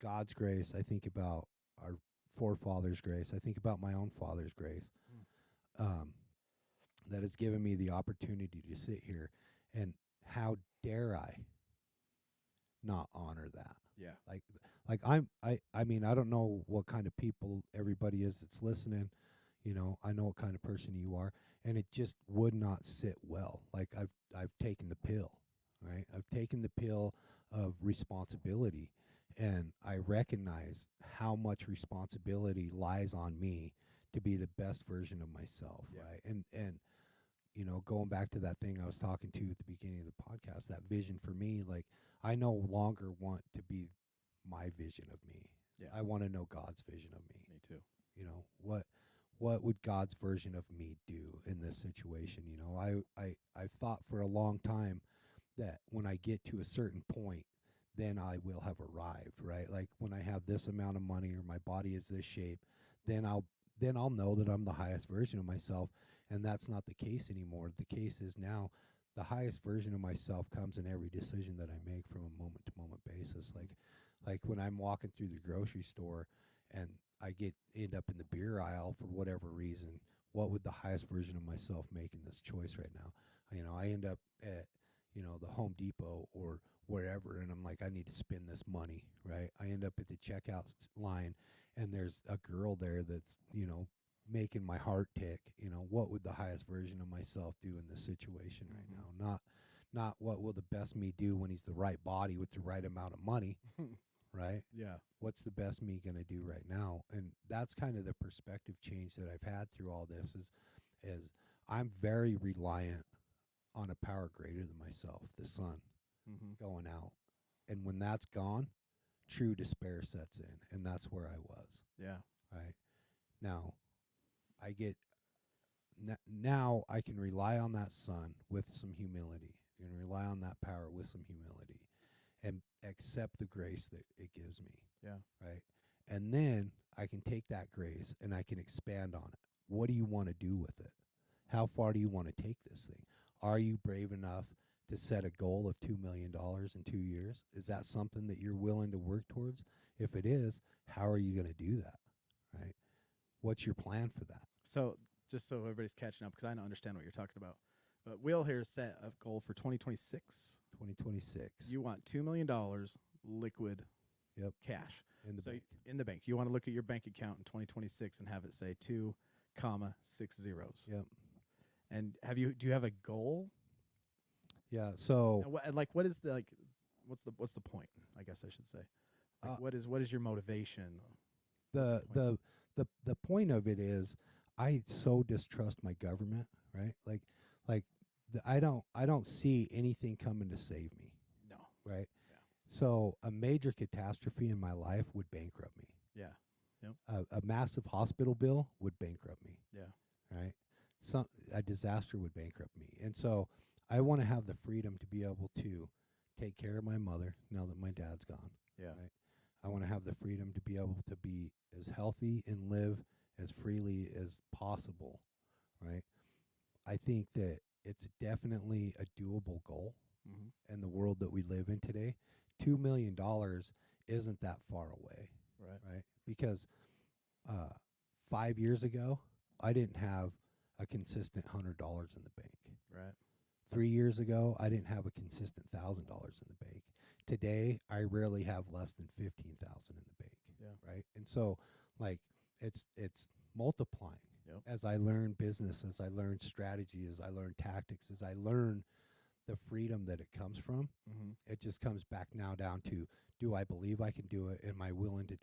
God's grace. I think about our forefathers' grace. I think about my own father's grace, that has given me the opportunity to sit here, and how dare I not honor that? Yeah. I mean, I don't know what kind of people everybody is that's listening. You know, I know what kind of person you are, and it just would not sit well. Like I've taken the pill, right? I've taken the pill of responsibility, and I recognize how much responsibility lies on me to be the best version of myself, right? And you know, going back to that thing I was talking to at the beginning of the podcast, that vision for me, like I no longer want to be my vision of me. Yeah. I want to know God's vision of me. Me too. You know, what would God's version of me do in this situation? You know, I've thought for a long time that when I get to a certain point, then I will have arrived, right? Like when I have this amount of money or my body is this shape, then I'll know that I'm the highest version of myself. And that's not the case anymore. The case is now the highest version of myself comes in every decision that I make from a moment to moment basis. Like when I'm walking through the grocery store and I end up in the beer aisle for whatever reason, what would the highest version of myself make in this choice right now? I end up at, the Home Depot or wherever, and I'm like, I need to spend this money, right? I end up at the checkout line, and there's a girl there that's, making my heart tick. What would the highest version of myself do in this situation right now? Not what will the best me do when he's the right body with the right amount of money, right? Yeah. What's the best me going to do right now? And that's kind of the perspective change that I've had through all this is I'm very reliant on a power greater than myself, the sun, going out. And when that's gone, true despair sets in, and that's where I was. Yeah. Right. Now, now I can rely on that sun with some humility, and rely on that power with some humility, and accept the grace that it gives me. Yeah. Right. And then I can take that grace and I can expand on it. What do you want to do with it? How far do you want to take this thing? Are you brave enough to set a goal of $2 million in 2 years? Is that something that you're willing to work towards? If it is, how are you going to do that? Right? What's your plan for that? So just so everybody's catching up, because I don't understand what you're talking about. But Will here set a goal for 2026. 2026. You want $2 million liquid cash. In the bank. In the bank. You want to look at your bank account in 2026 and have it say 2, 6 zeros. Yep. And do you have a goal? Yeah. So What is the what's the point? I guess I should say. What is your motivation? The point of it is I so distrust my government, right? I don't see anything coming to save me. No. Right? Yeah. So a major catastrophe in my life would bankrupt me. Yeah. Yep. A massive hospital bill would bankrupt me. Yeah. Right? A disaster would bankrupt me. And so I want to have the freedom to be able to take care of my mother now that my dad's gone. Yeah. Right? I want to have the freedom to be able to be as healthy and live as freely as possible. Right? I think that it's definitely a doable goal in the world that we live in today. $2 million isn't that far away. Right? Because 5 years ago, I didn't have a consistent $100 in the bank. Right. 3 years ago, I didn't have a consistent $1,000 in the bank. Today, I rarely have less than 15,000 in the bank. Yeah. Right. And so, it's multiplying. Yep. As I learn business, as I learn strategy, as I learn tactics, as I learn the freedom that it comes from, it just comes back now down to, do I believe I can do it? Am I willing to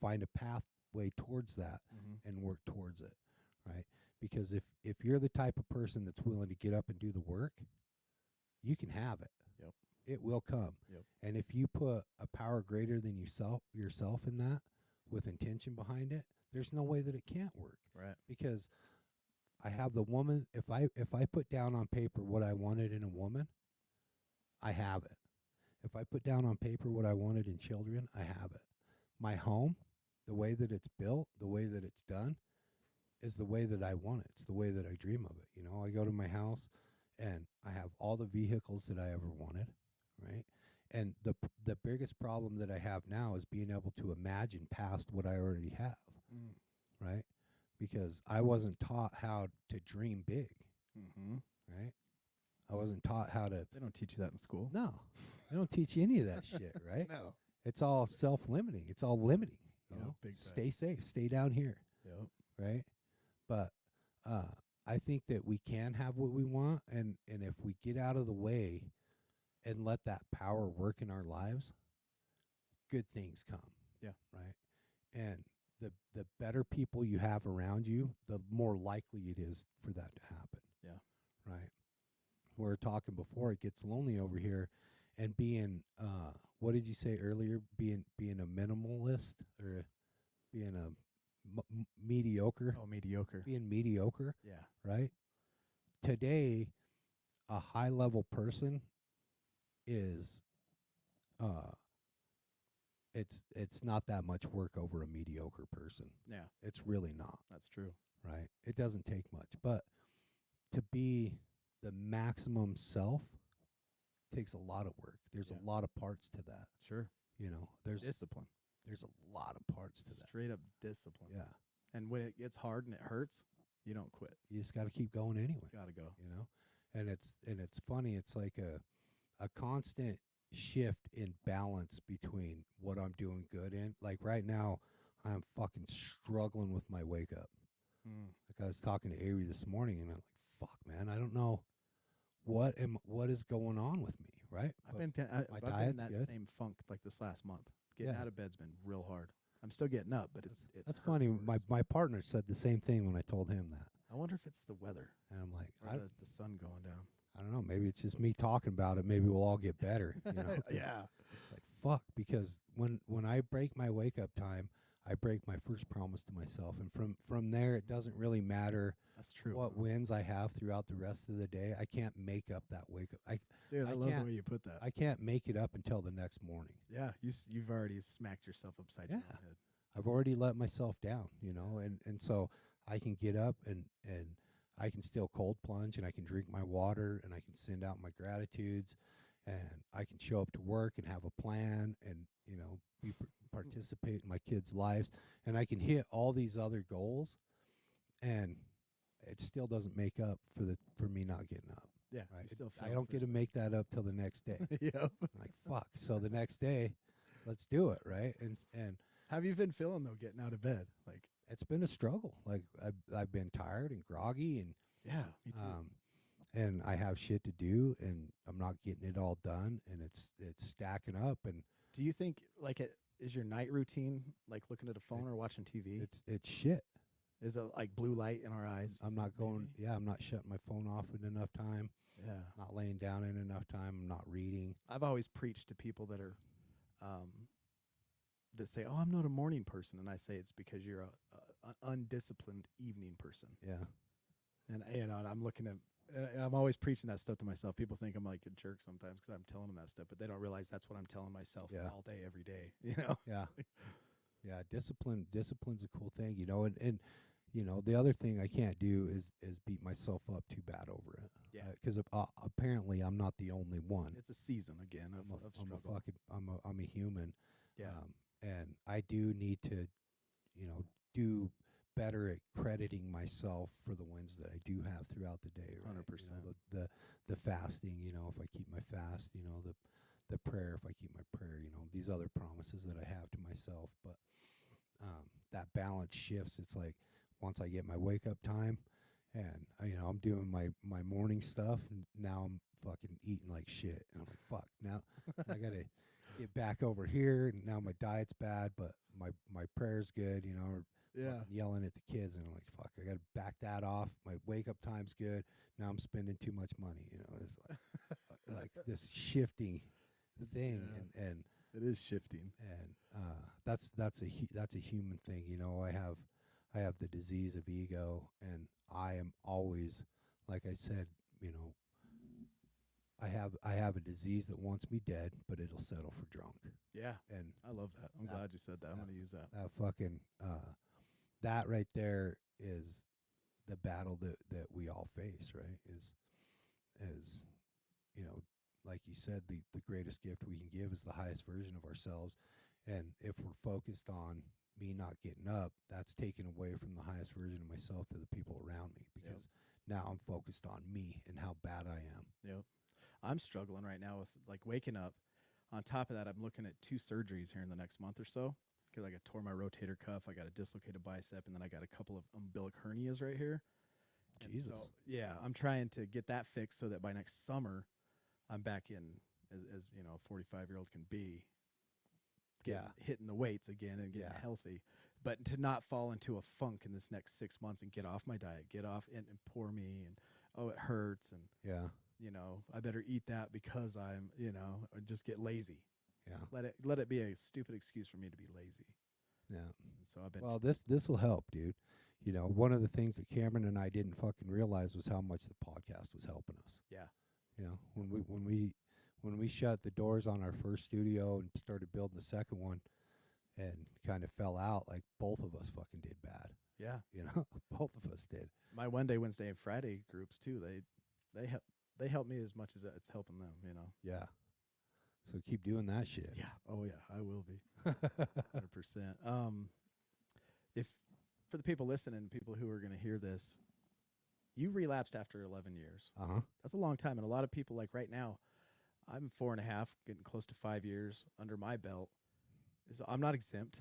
find a pathway towards that and work towards it? Right. Because if you're the type of person that's willing to get up and do the work, you can have it. Yep. It will come. Yep. And if you put a power greater than yourself in that with intention behind it, there's no way that it can't work. Right. Because I have the woman, if I put down on paper what I wanted in a woman, I have it. If I put down on paper what I wanted in children, I have it. My home, the way that it's built, the way that it's done, is the way that I want it. It's the way that I dream of it. I go to my house and I have all the vehicles that I ever wanted, right? And the biggest problem that I have now is being able to imagine past what I already have, right? Because I wasn't taught how to dream big, right? I wasn't taught how to. They don't teach you that in school. No, they don't teach you any of that shit, right? No. It's all self-limiting. It's all limiting. Big time. Stay safe. Stay down here. Yep. Right? But I think that we can have what we want, and if we get out of the way and let that power work in our lives, good things come. Yeah. Right? And the better people you have around you, the more likely it is for that to happen. Yeah. Right? We were talking before, it gets lonely over here, and being what did you say earlier? Being a minimalist or being a mediocre. Oh, mediocre. Being mediocre. Yeah. Right? Today, a high level person is it's not that much work over a mediocre person. Yeah. It's really not. That's true. Right? It doesn't take much. But to be the maximum self takes a lot of work. There's a lot of parts to that. Sure. There's Discipline. There's a lot of parts to that. Straight up discipline. Yeah. And when it gets hard and it hurts, You don't quit. You just got to keep going anyway. Gotta go. You know, and it's funny. It's like a constant shift in balance between what I'm doing good in. Like right now, I'm fucking struggling with my wake up. Like I was talking to Averie this morning, and I'm like, "Fuck, man, I don't know what is going on with me." Right? I've But been my in diet's that good. same funk like this last month. Getting Yeah. out of bed's been real hard. I'm still getting up, but it's That's hurts funny. worse. My partner said the same thing when I told him that, I wonder if it's the weather and I'm like, or the sun going down. I don't know. Maybe it's just me talking about it. Maybe we'll all get better. You know? 'Cause Yeah. Like fuck, because when I break my wake up time, I break my first promise to myself, and from there, it doesn't really matter That's true. what wins I have throughout the rest of the day. I can't make up that wake up. Dude, I I love the can't- way you put that. I can't make it up until the next morning. Yeah, you've already smacked yourself upside your own Yeah. head. I've already let myself down, you know, and so I can get up and I can still cold plunge, and I can drink my water, and I can send out my gratitudes, and I can show up to work and have a plan, and you know, participate in my kids' lives, and I can hit all these other goals, and it still doesn't make up for me not getting up. Yeah, Right? you still I fell don't get to first. make that up till the next day. Yep. Like fuck. So the next day, let's do it, right? And How have you been feeling though, getting out of bed? Like, it's been a struggle. Like I've been tired and groggy, and yeah, me too. and I have shit to do, and I'm not getting it all done, and it's stacking up, and Do you think is your night routine like looking at a phone or watching TV? it's shit. Is it like blue light in our eyes? I'm not going. maybe? Yeah, I'm not shutting my phone off in enough time. Yeah. Not laying down in enough time. I'm not reading. I've always preached to people that are that say, "Oh, I'm not a morning person," and I say it's because you're an undisciplined evening person. Yeah. And and I'm looking at, I'm always preaching that stuff to myself. People think I'm like a jerk sometimes because I'm telling them that stuff, but they don't realize that's what I'm telling myself Yeah. all day, every day. You know? Yeah. Yeah. Discipline's a cool thing, you know, and you know, the other thing I can't do is beat myself up too bad over it. Yeah. Because apparently I'm not the only one. It's a season again of struggle. I'm a human. Yeah. And I do need to, you know, do better at crediting myself for the wins that I do have throughout the day. Right? 100%. You know, the fasting, you know, if I keep my fast, you know, the prayer, if I keep my prayer, you know, these other promises that I have to myself. But that balance shifts. It's like once I get my wake up time, and you know, I'm doing my morning stuff, and now I'm fucking eating like shit, and I'm like, fuck, now I gotta get back over here, and now my diet's bad, but my prayer's good, you know, or Yeah. fucking yelling at the kids, and I'm like, fuck, I gotta back that off. My wake up time's good. Now I'm spending too much money, you know. It's like this shifting thing, Yeah. and It is shifting. that's a human thing, you know. I have the disease of ego, and I am always, like I said, you know, I have a disease that wants me dead, but it'll settle for drunk. Yeah. And I love that. I'm glad you said that. I'm going to use that. that fucking that right there is the battle that we all face, right? Is you know, like you said, the greatest gift we can give is the highest version of ourselves. And if we're focused on me not getting up, that's taken away from the highest version of myself to the people around me, because now I'm focused on me and how bad I am. Yep. I'm struggling right now with like waking up. On top of that, I'm looking at 2 surgeries here in the next month or so, because I got tore my rotator cuff, I got a dislocated bicep, and then I got a couple of umbilic hernias right here. And Jesus. so, yeah, I'm trying to get that fixed so that by next summer, I'm back in as you know, a 45-year-old can be. Hitting the weights again and getting healthy, but to not fall into a funk in this next 6 months and get off my diet, get off and poor me, and oh, it hurts, and you know, I better eat that because I'm, you know, or just get lazy. Yeah. Let it be a stupid excuse for me to be lazy. Yeah. And so I've been. Well, this will help, dude. You know, one of the things that Cameron and I didn't fucking realize was how much the podcast was helping us. Yeah. You know, when we shut the doors on our first studio and started building the second one, and kind of fell out, like both of us fucking did bad. Yeah. You know, both of us did. My Monday, Wednesday, and Friday groups too. They help me as much as it's helping them. You know. Yeah. So keep doing that shit. Yeah. Oh yeah, I will be. 100%. If for the people listening, people who are going to hear this, you relapsed after 11 years. That's a long time. And a lot of people, like right now, I'm 4.5, getting close to 5 years under my belt. So I'm not exempt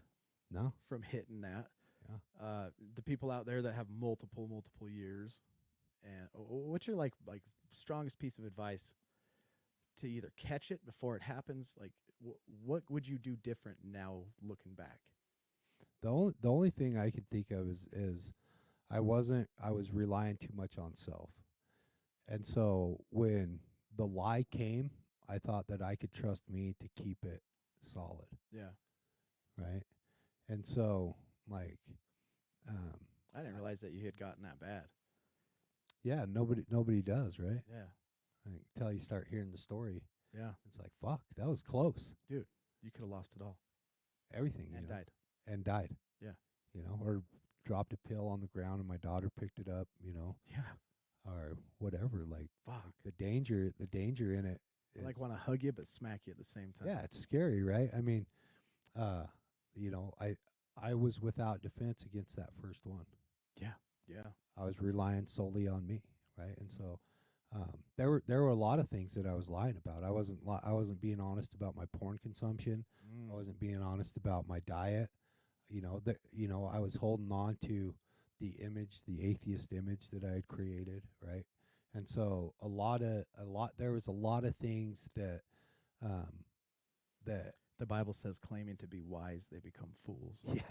No. from hitting that. Yeah. The people out there that have multiple years, and what's your like strongest piece of advice to either catch it before it happens? Like, what would you do different now looking back? The only thing I can think of is I was relying too much on self. And so when the lie came, I thought that I could trust me to keep it solid. Yeah. Right. And so like, I didn't realize that you had gotten that bad. yeah, nobody does, right? Yeah. Like, until you start hearing the story. Yeah. It's like, fuck, that was close. Dude, you could have lost it all. Everything. And died. And died. Yeah. Or dropped a pill on the ground and my daughter picked it up, Yeah. or whatever. Like, fuck. the danger in it. I like want to hug you but smack you at the same time. Yeah, it's scary, right? I mean, I was without defense against that first one. Yeah. Yeah. I was relying solely on me, right? And so there were a lot of things that I was lying about. I wasn't being honest about my porn consumption. I wasn't being honest about my diet. I was holding on to the atheist image that I had created, right? And so there was a lot of things that that the Bible says, claiming to be wise, they become fools. Yeah.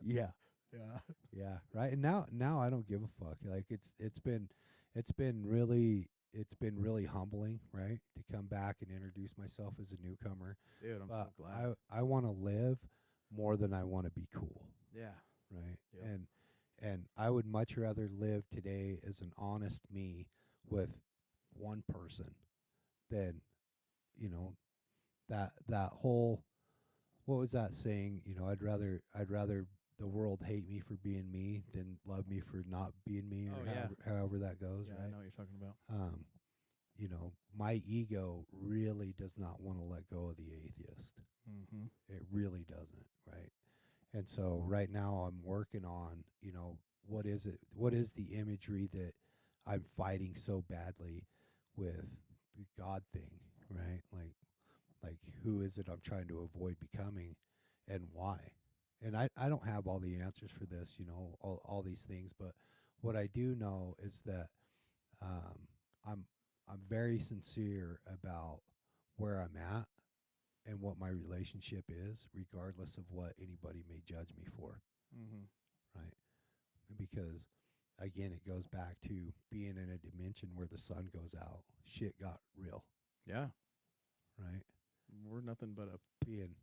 Yeah. Yeah. Yeah. Right. And now I don't give a fuck. Like it's been really humbling, right? To come back and introduce myself as a newcomer. Dude, I'm so glad. I want to live more than I want to be cool. Yeah. Right. Yep. And I would much rather live today as an honest me with one person than, that whole, what was that saying? I'd rather the world hate me for being me than love me for not being me, or however that goes. Yeah, right? I know what you're talking about. My ego really does not want to let go of the atheist. Mm-hmm. It really doesn't, right? And so right now I'm working on, what is the imagery that I'm fighting so badly with the God thing, right? Like who is it I'm trying to avoid becoming and why? And I don't have all the answers for this, all these things, but what I do know is that I'm very sincere about where I'm at and what my relationship is, regardless of what anybody may judge me for. Mm-hmm. Right? Because, again, it goes back to being in a dimension where the sun goes out. Shit got real. Yeah. Right? We're nothing but being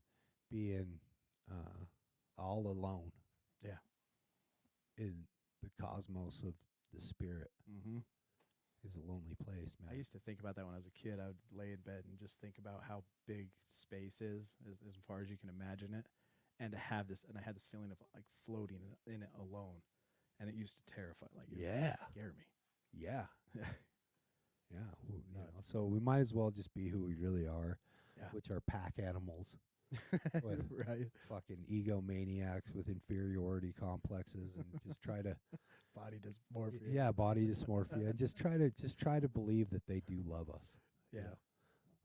all alone. Yeah. In the cosmos of the spirit. Mm-hmm. Is a lonely place, man. I used to think about that when I was a kid. I would lay in bed and just think about how big space is, as far as you can imagine it, and to have this, and I had this feeling of like floating in it alone, and it used to terrify, like it would scare me. Yeah. Yeah. So we might as well just be who we really are, which are pack animals. With right. Fucking egomaniacs with inferiority complexes, and just try to body dysmorphia. Yeah, body dysmorphia, and just try to believe that they do love us. Yeah.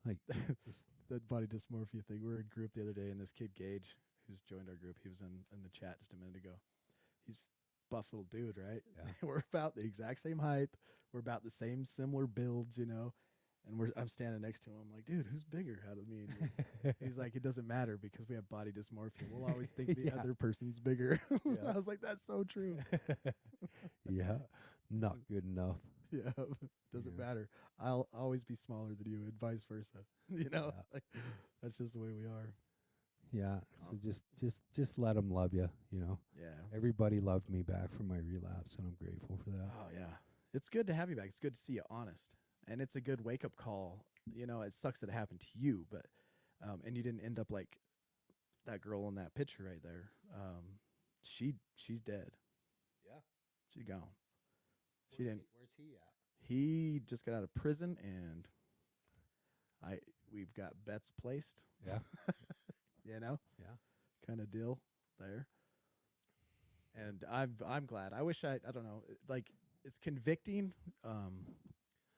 Like that body dysmorphia thing. We were in a group the other day, and this kid Gage, who's joined our group, he was in the chat just a minute ago. He's buff little dude, right? Yeah. We're about the exact same height. We're about the same similar builds, And I'm standing next to him. I'm like, dude, who's bigger out of me and you? He's like, it doesn't matter because we have body dysmorphia. We'll always think the other person's bigger. I was like, that's so true. Yeah, not good enough. Yeah, doesn't matter. I'll always be smaller than you and vice versa. Like, that's just the way we are. Yeah, so just let them love you, Yeah. Everybody loved me back from my relapse, and I'm grateful for that. Oh, yeah. It's good to have you back. It's good to see you honest. And it's a good wake-up call. It sucks that it happened to you, but and you didn't end up like that girl in that picture right there. She's dead. Yeah. She's gone. She didn't. Where's he at? He just got out of prison, and we've got bets placed. Yeah. Yeah. Yeah. Kind of deal there. And I'm glad. I wish I don't know, like it's convicting,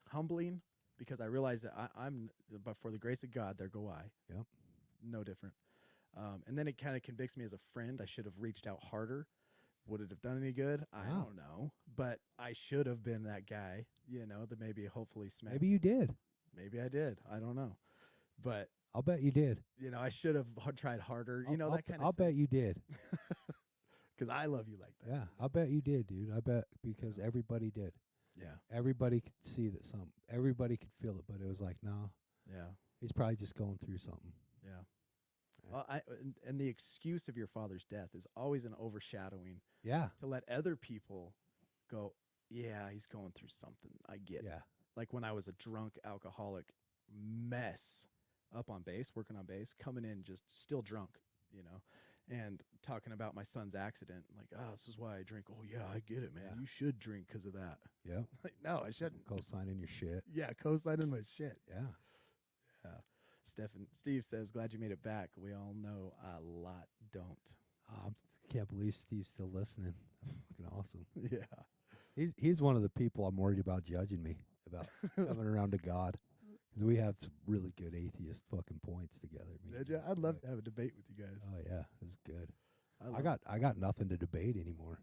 humbling, because I realize that I'm, but for the grace of God, there go I. Yep. No different. And then it kind of convicts me as a friend. I should have reached out harder. Would it have done any good? I don't know. But I should have been that guy, that maybe hopefully smacked. Maybe you did. Maybe I did. I don't know. But, I'll bet you did. I should have tried harder. That kind of I'll bet you did. Because I love you like that. Yeah, I'll bet you did, dude. I bet because everybody did. Yeah. Everybody could see that everybody could feel it, but it was like, no, Yeah. he's probably just going through something. Yeah. Well, and the excuse of your father's death is always an overshadowing. Yeah. To let other people go, yeah, he's going through something. I get it. Yeah. Like when I was a drunk alcoholic mess up on bass, working on bass, coming in just still drunk, and talking about my son's accident. Like, this is why I drink. Oh, yeah, I get it, man. Yeah. You should drink because of that. Yeah. Like, no, I shouldn't. Co-signing your shit. Yeah, co-signing my shit. Yeah. Yeah. Steve says, glad you made it back. We all know a lot don't. I can't believe Steve's still listening. That's fucking awesome. Yeah. He's one of the people I'm worried about judging me about coming around to God. Because we have some really good atheist fucking points together. I'd love to have a debate with you guys. Oh yeah, it was good. I I got nothing to debate anymore.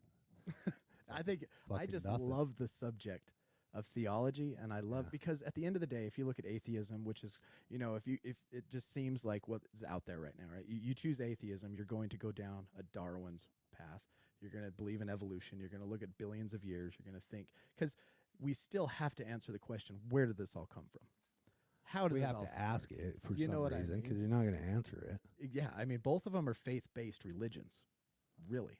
I think I Fucking just nothing. love the subject of theology, and I love because at the end of the day, if you look at atheism, which is if it just seems like what's out there right now, right? You choose atheism, you're going to go down a Darwin's path. You're going to believe in evolution. You're going to look at billions of years. You're going to think because we still have to answer the question: where did this all come from? How did We it have all to ask start? it for You know some what I reason mean? because you're not going to answer it. Yeah, I mean, both of them are faith-based religions, really.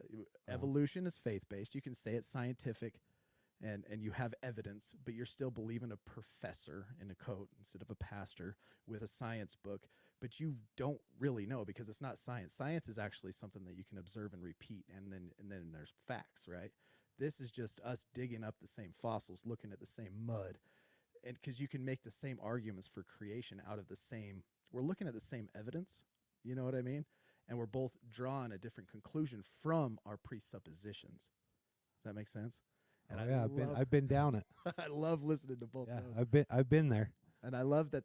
Oh. Evolution is faith-based. You can say it's scientific, and you have evidence, but you're still believing a professor in a coat instead of a pastor with a science book, but you don't really know because it's not science. Science is actually something that you can observe and repeat, and then there's facts, right? This is just us digging up the same fossils, looking at the same mud, and because you can make the same arguments for creation out of the same, we're looking at the same evidence, you know what I mean? And we're both drawing a different conclusion from our presuppositions. Does that make sense? And I've been down it. I love listening to both Yeah, of those. I've been there. And I love that,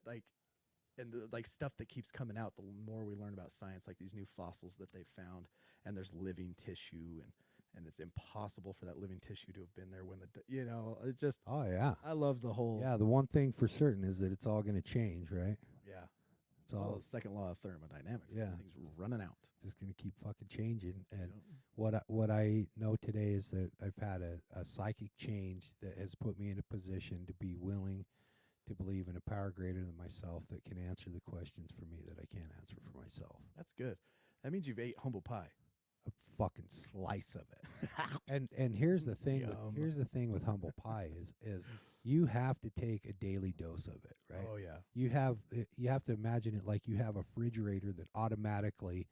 and the stuff that keeps coming out, the more we learn about science, like these new fossils that they've found, and there's living tissue, and it's impossible for that living tissue to have been there when it's just, Oh yeah. I love the whole, Yeah, the one thing for certain is that it's all going to change, right? yeah. It's all The second law of thermodynamics. Yeah. Everything's running out. just going to keep fucking changing. And Yep. what I know today is that I've had a psychic change that has put me in a position to be willing to believe in a power greater than myself that can answer the questions for me that I can't answer for myself. That's good. That means you've ate humble pie. A fucking slice of it. and here's the thing. Yum. Here's the thing with humble pie is you have to take a daily dose of it, right? Oh yeah. You have to imagine it like you have a refrigerator that automatically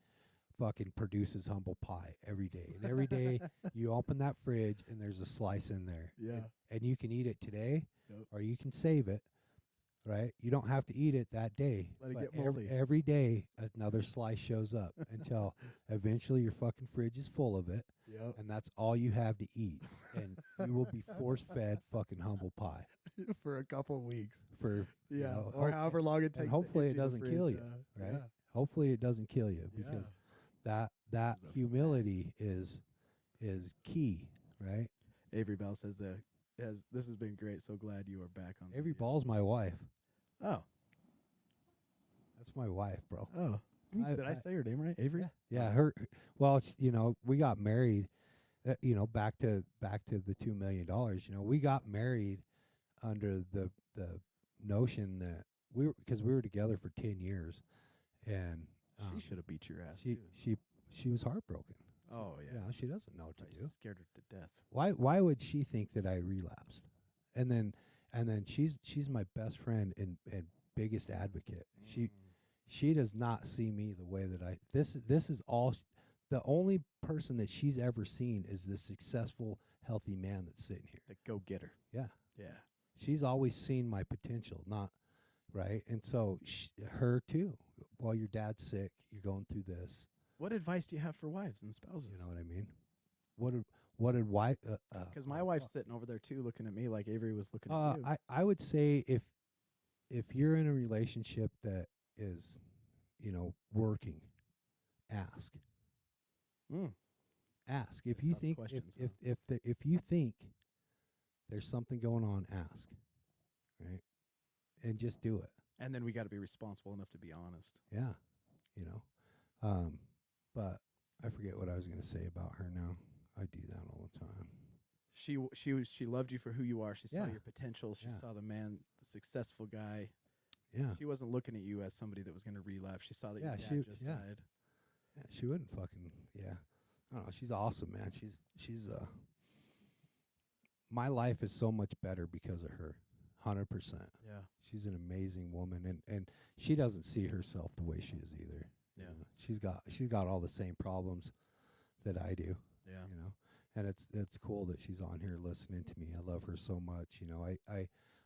fucking produces humble pie every day. And every day you open that fridge and there's a slice in there. Yeah. And you can eat it today Yep. or you can save it, right? You don't have to eat it that day. Let it but get moldy. Every day another slice shows up until eventually your fucking fridge is full of it. Yep. And that's all you have to eat. And you will be force-fed fucking humble pie For a couple of weeks. for Yeah. know, or hope- however long it takes. and to hopefully it empty the doesn't kill fridge, you, right? Yeah. Hopefully it doesn't kill you because that Those are humility is key, right? Avery Bell says this has been great. So glad you are back on. Avery the- Ball's my wife. Oh. That's my wife, bro. Oh. I- Did I I- say her name right? Avery? Yeah, her. Well, it's, we got married. Back to the $2 million. We got married under the notion that because we were together for 10 years, and She should have beat your ass. she too. she was heartbroken. Oh yeah. She doesn't know what to Probably do. scared her to death. Why would she think that I relapsed? And then she's my best friend and biggest advocate. She does not see me the way that this is all the only person that she's ever seen is this successful, healthy man that's sitting here. The go getter. Yeah. Yeah. She's always seen my potential, not right. And so her too. While your dad's sick, you're going through this. What advice do you have for wives and spouses? You know what I mean? what did why? Because my wife's sitting over there too, looking at me like Avery was looking at you. I would say if you're in a relationship that is, working, ask. Mm. Ask if you Tough think questions, if you think there's something going on, ask, right, and just do it. And then we got to be responsible enough to be honest. Yeah, but I forget what I was going to say about her now. I do that all the time. She loved you for who you are. She saw Yeah. your potential. She Yeah. saw the successful guy. Yeah, She wasn't looking at you as somebody that was going to relapse. She saw that Yeah, your she- dad just yeah. died. yeah, she wouldn't fucking I don't know. She's awesome, man. She's my life is so much better because of her. 100%. Yeah. She's an amazing woman, and she doesn't see herself the way she is either. Yeah. She's got all the same problems that I do. Yeah. And it's cool that she's on here listening to me. I love her so much.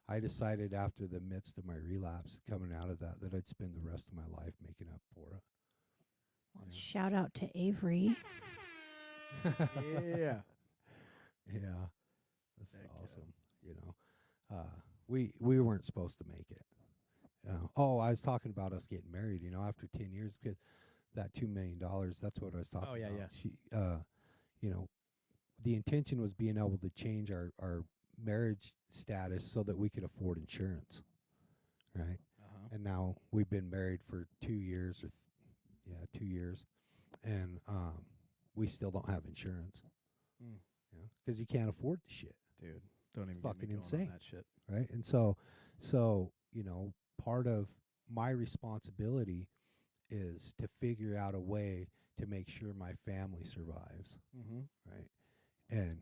I decided after the midst of my relapse, coming out of that I'd spend the rest of my life making up for it. Well, shout out to Averie. Yeah. Yeah, that's Heck yeah. awesome. We weren't supposed to make it. I was talking about us getting married. After 10 years, because that $2 million. That's what I was talking Oh, yeah, about. yeah. She, the intention was being able to change our marriage status so that we could afford insurance, right? Uh-huh. And now we've been married for 2 years, 2 years, and we still don't have insurance. Mm. Because you can't afford the shit, Dude, don't even fucking get me going insane. on that shit. right? And so part of my responsibility is to figure out a way to make sure my family survives, Mm-hmm. right? And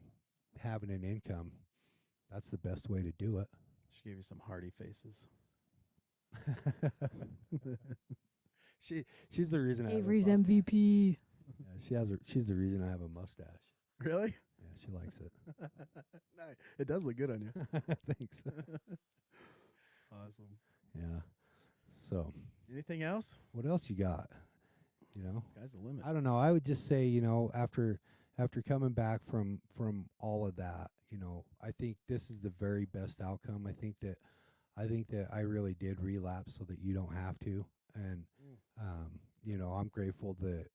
having an income, that's the best way to do it. She gave you some hearty faces. She's the reason Avery's I have a mustache. MVP. Yeah, she's the reason I have a mustache. Really? Yeah, she likes it. Nice. It does look good on you. Thanks. Awesome. Yeah. So, Anything else? what else you got? Sky's the limit. I don't know. I would just say, after coming back from all of that, I think this is the very best outcome. I think that I really did relapse so that you don't have to. And I'm grateful that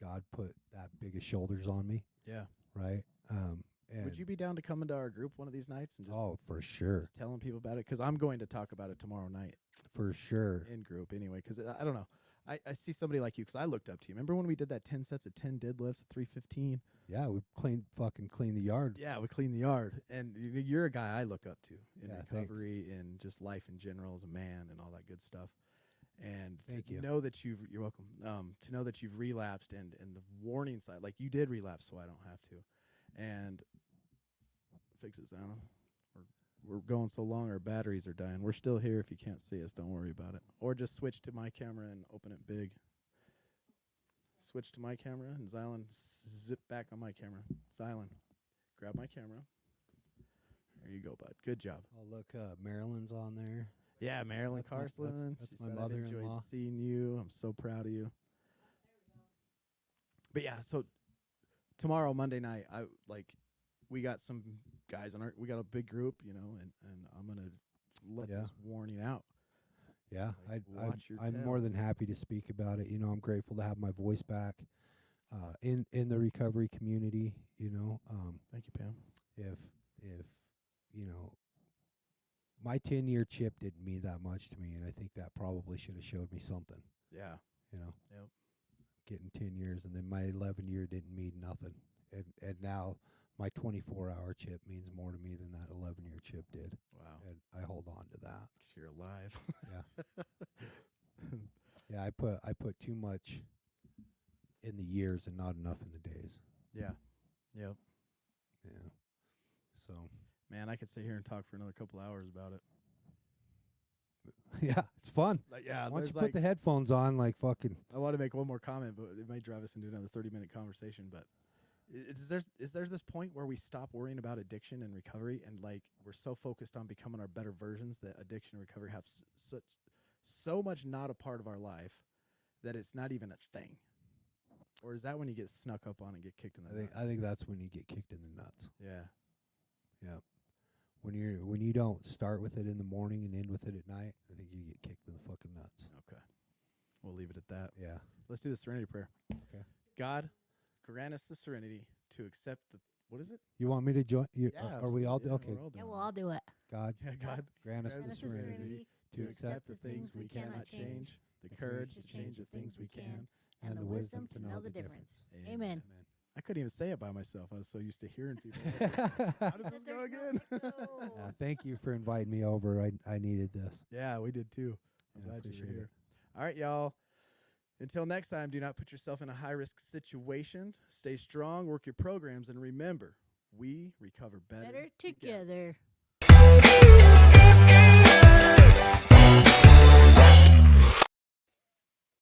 God put that big of shoulders on me, Yeah. right? And Would you be down to come into our group one of these nights and just, for sure. just telling people about it? Because I'm going to talk about it tomorrow night For sure. in group anyway. Because I don't know. I see somebody like you because I looked up to you. Remember when we did that 10 sets of 10 deadlifts at 315? Yeah, we clean the yard. Yeah, we cleaned the yard. And you're a guy I look up to in Yeah, thanks. recovery and just life in general as a man and all that good stuff. And Thank to you. know that you're welcome. To know that you've relapsed and the warning side, like you did relapse, so I don't have to. And fix it, Alan. We're going so long, our batteries are dying. We're still here. If you can't see us, don't worry about it. Or just switch to my camera and open it big. Switch to my camera, and Xylan, zip back on my camera. Xylan, grab my camera. There you go, bud. Good job. Oh, look, Marilyn's on there. Yeah, Marilyn That's my- Carson. that's She my said, I've enjoyed mother-in-law. seeing you. I'm so proud of you. But yeah, so tomorrow, Monday night, we got some guys we got a big group, and I'm gonna let Yeah. this warning out. Yeah, Like, watch your I'm more tail. than happy to speak about it. I'm grateful to have my voice back in the recovery community. Thank you, Pam. If my 10-year chip didn't mean that much to me, and I think that probably should have showed me something. Yeah. Yep. Getting 10 years, and then my 11-year didn't mean nothing, and now my 24-hour chip means more to me than that 11-year chip did, Wow. and I hold on to that. 'Cause you're alive. Yeah. Yeah, I put too much in the years and not enough in the days. Yeah. Yep. Yeah. So, Man, I could sit here and talk for another couple hours about it. yeah, it's fun. Like, yeah, Once you there's put the headphones on, like fucking. I want to make one more comment, but it might drive us into another 30-minute conversation. But is there this point where we stop worrying about addiction and recovery, and we're so focused on becoming our better versions that addiction and recovery have so much not a part of our life that it's not even a thing? Or is that when you get snuck up on and get kicked in the nuts? I think that's when you get kicked in the nuts. Yeah. Yeah. When you don't start with it in the morning and end with it at night, I think you get kicked in the fucking nuts. Okay. We'll leave it at that. Yeah. Let's do the serenity prayer. Okay. God, grant us the serenity to accept the, what is it? You want me to join? Are we all? absolutely. Yeah, Okay. we're all Yeah, doing well, I'll this. do it. God, Yeah, God, grant us grant the us the serenity to accept the things we cannot change, the courage to change the things we can, and the wisdom to know the difference. Amen. I couldn't even say it by myself. I was so used to hearing people. How does this go again? Thank you for inviting me over. I needed this. Yeah, we did too. I'm Yeah, glad you appreciate were it. here. All right, y'all. Until next time, do not put yourself in a high-risk situation. Stay strong, work your programs, and remember, we recover better Better together.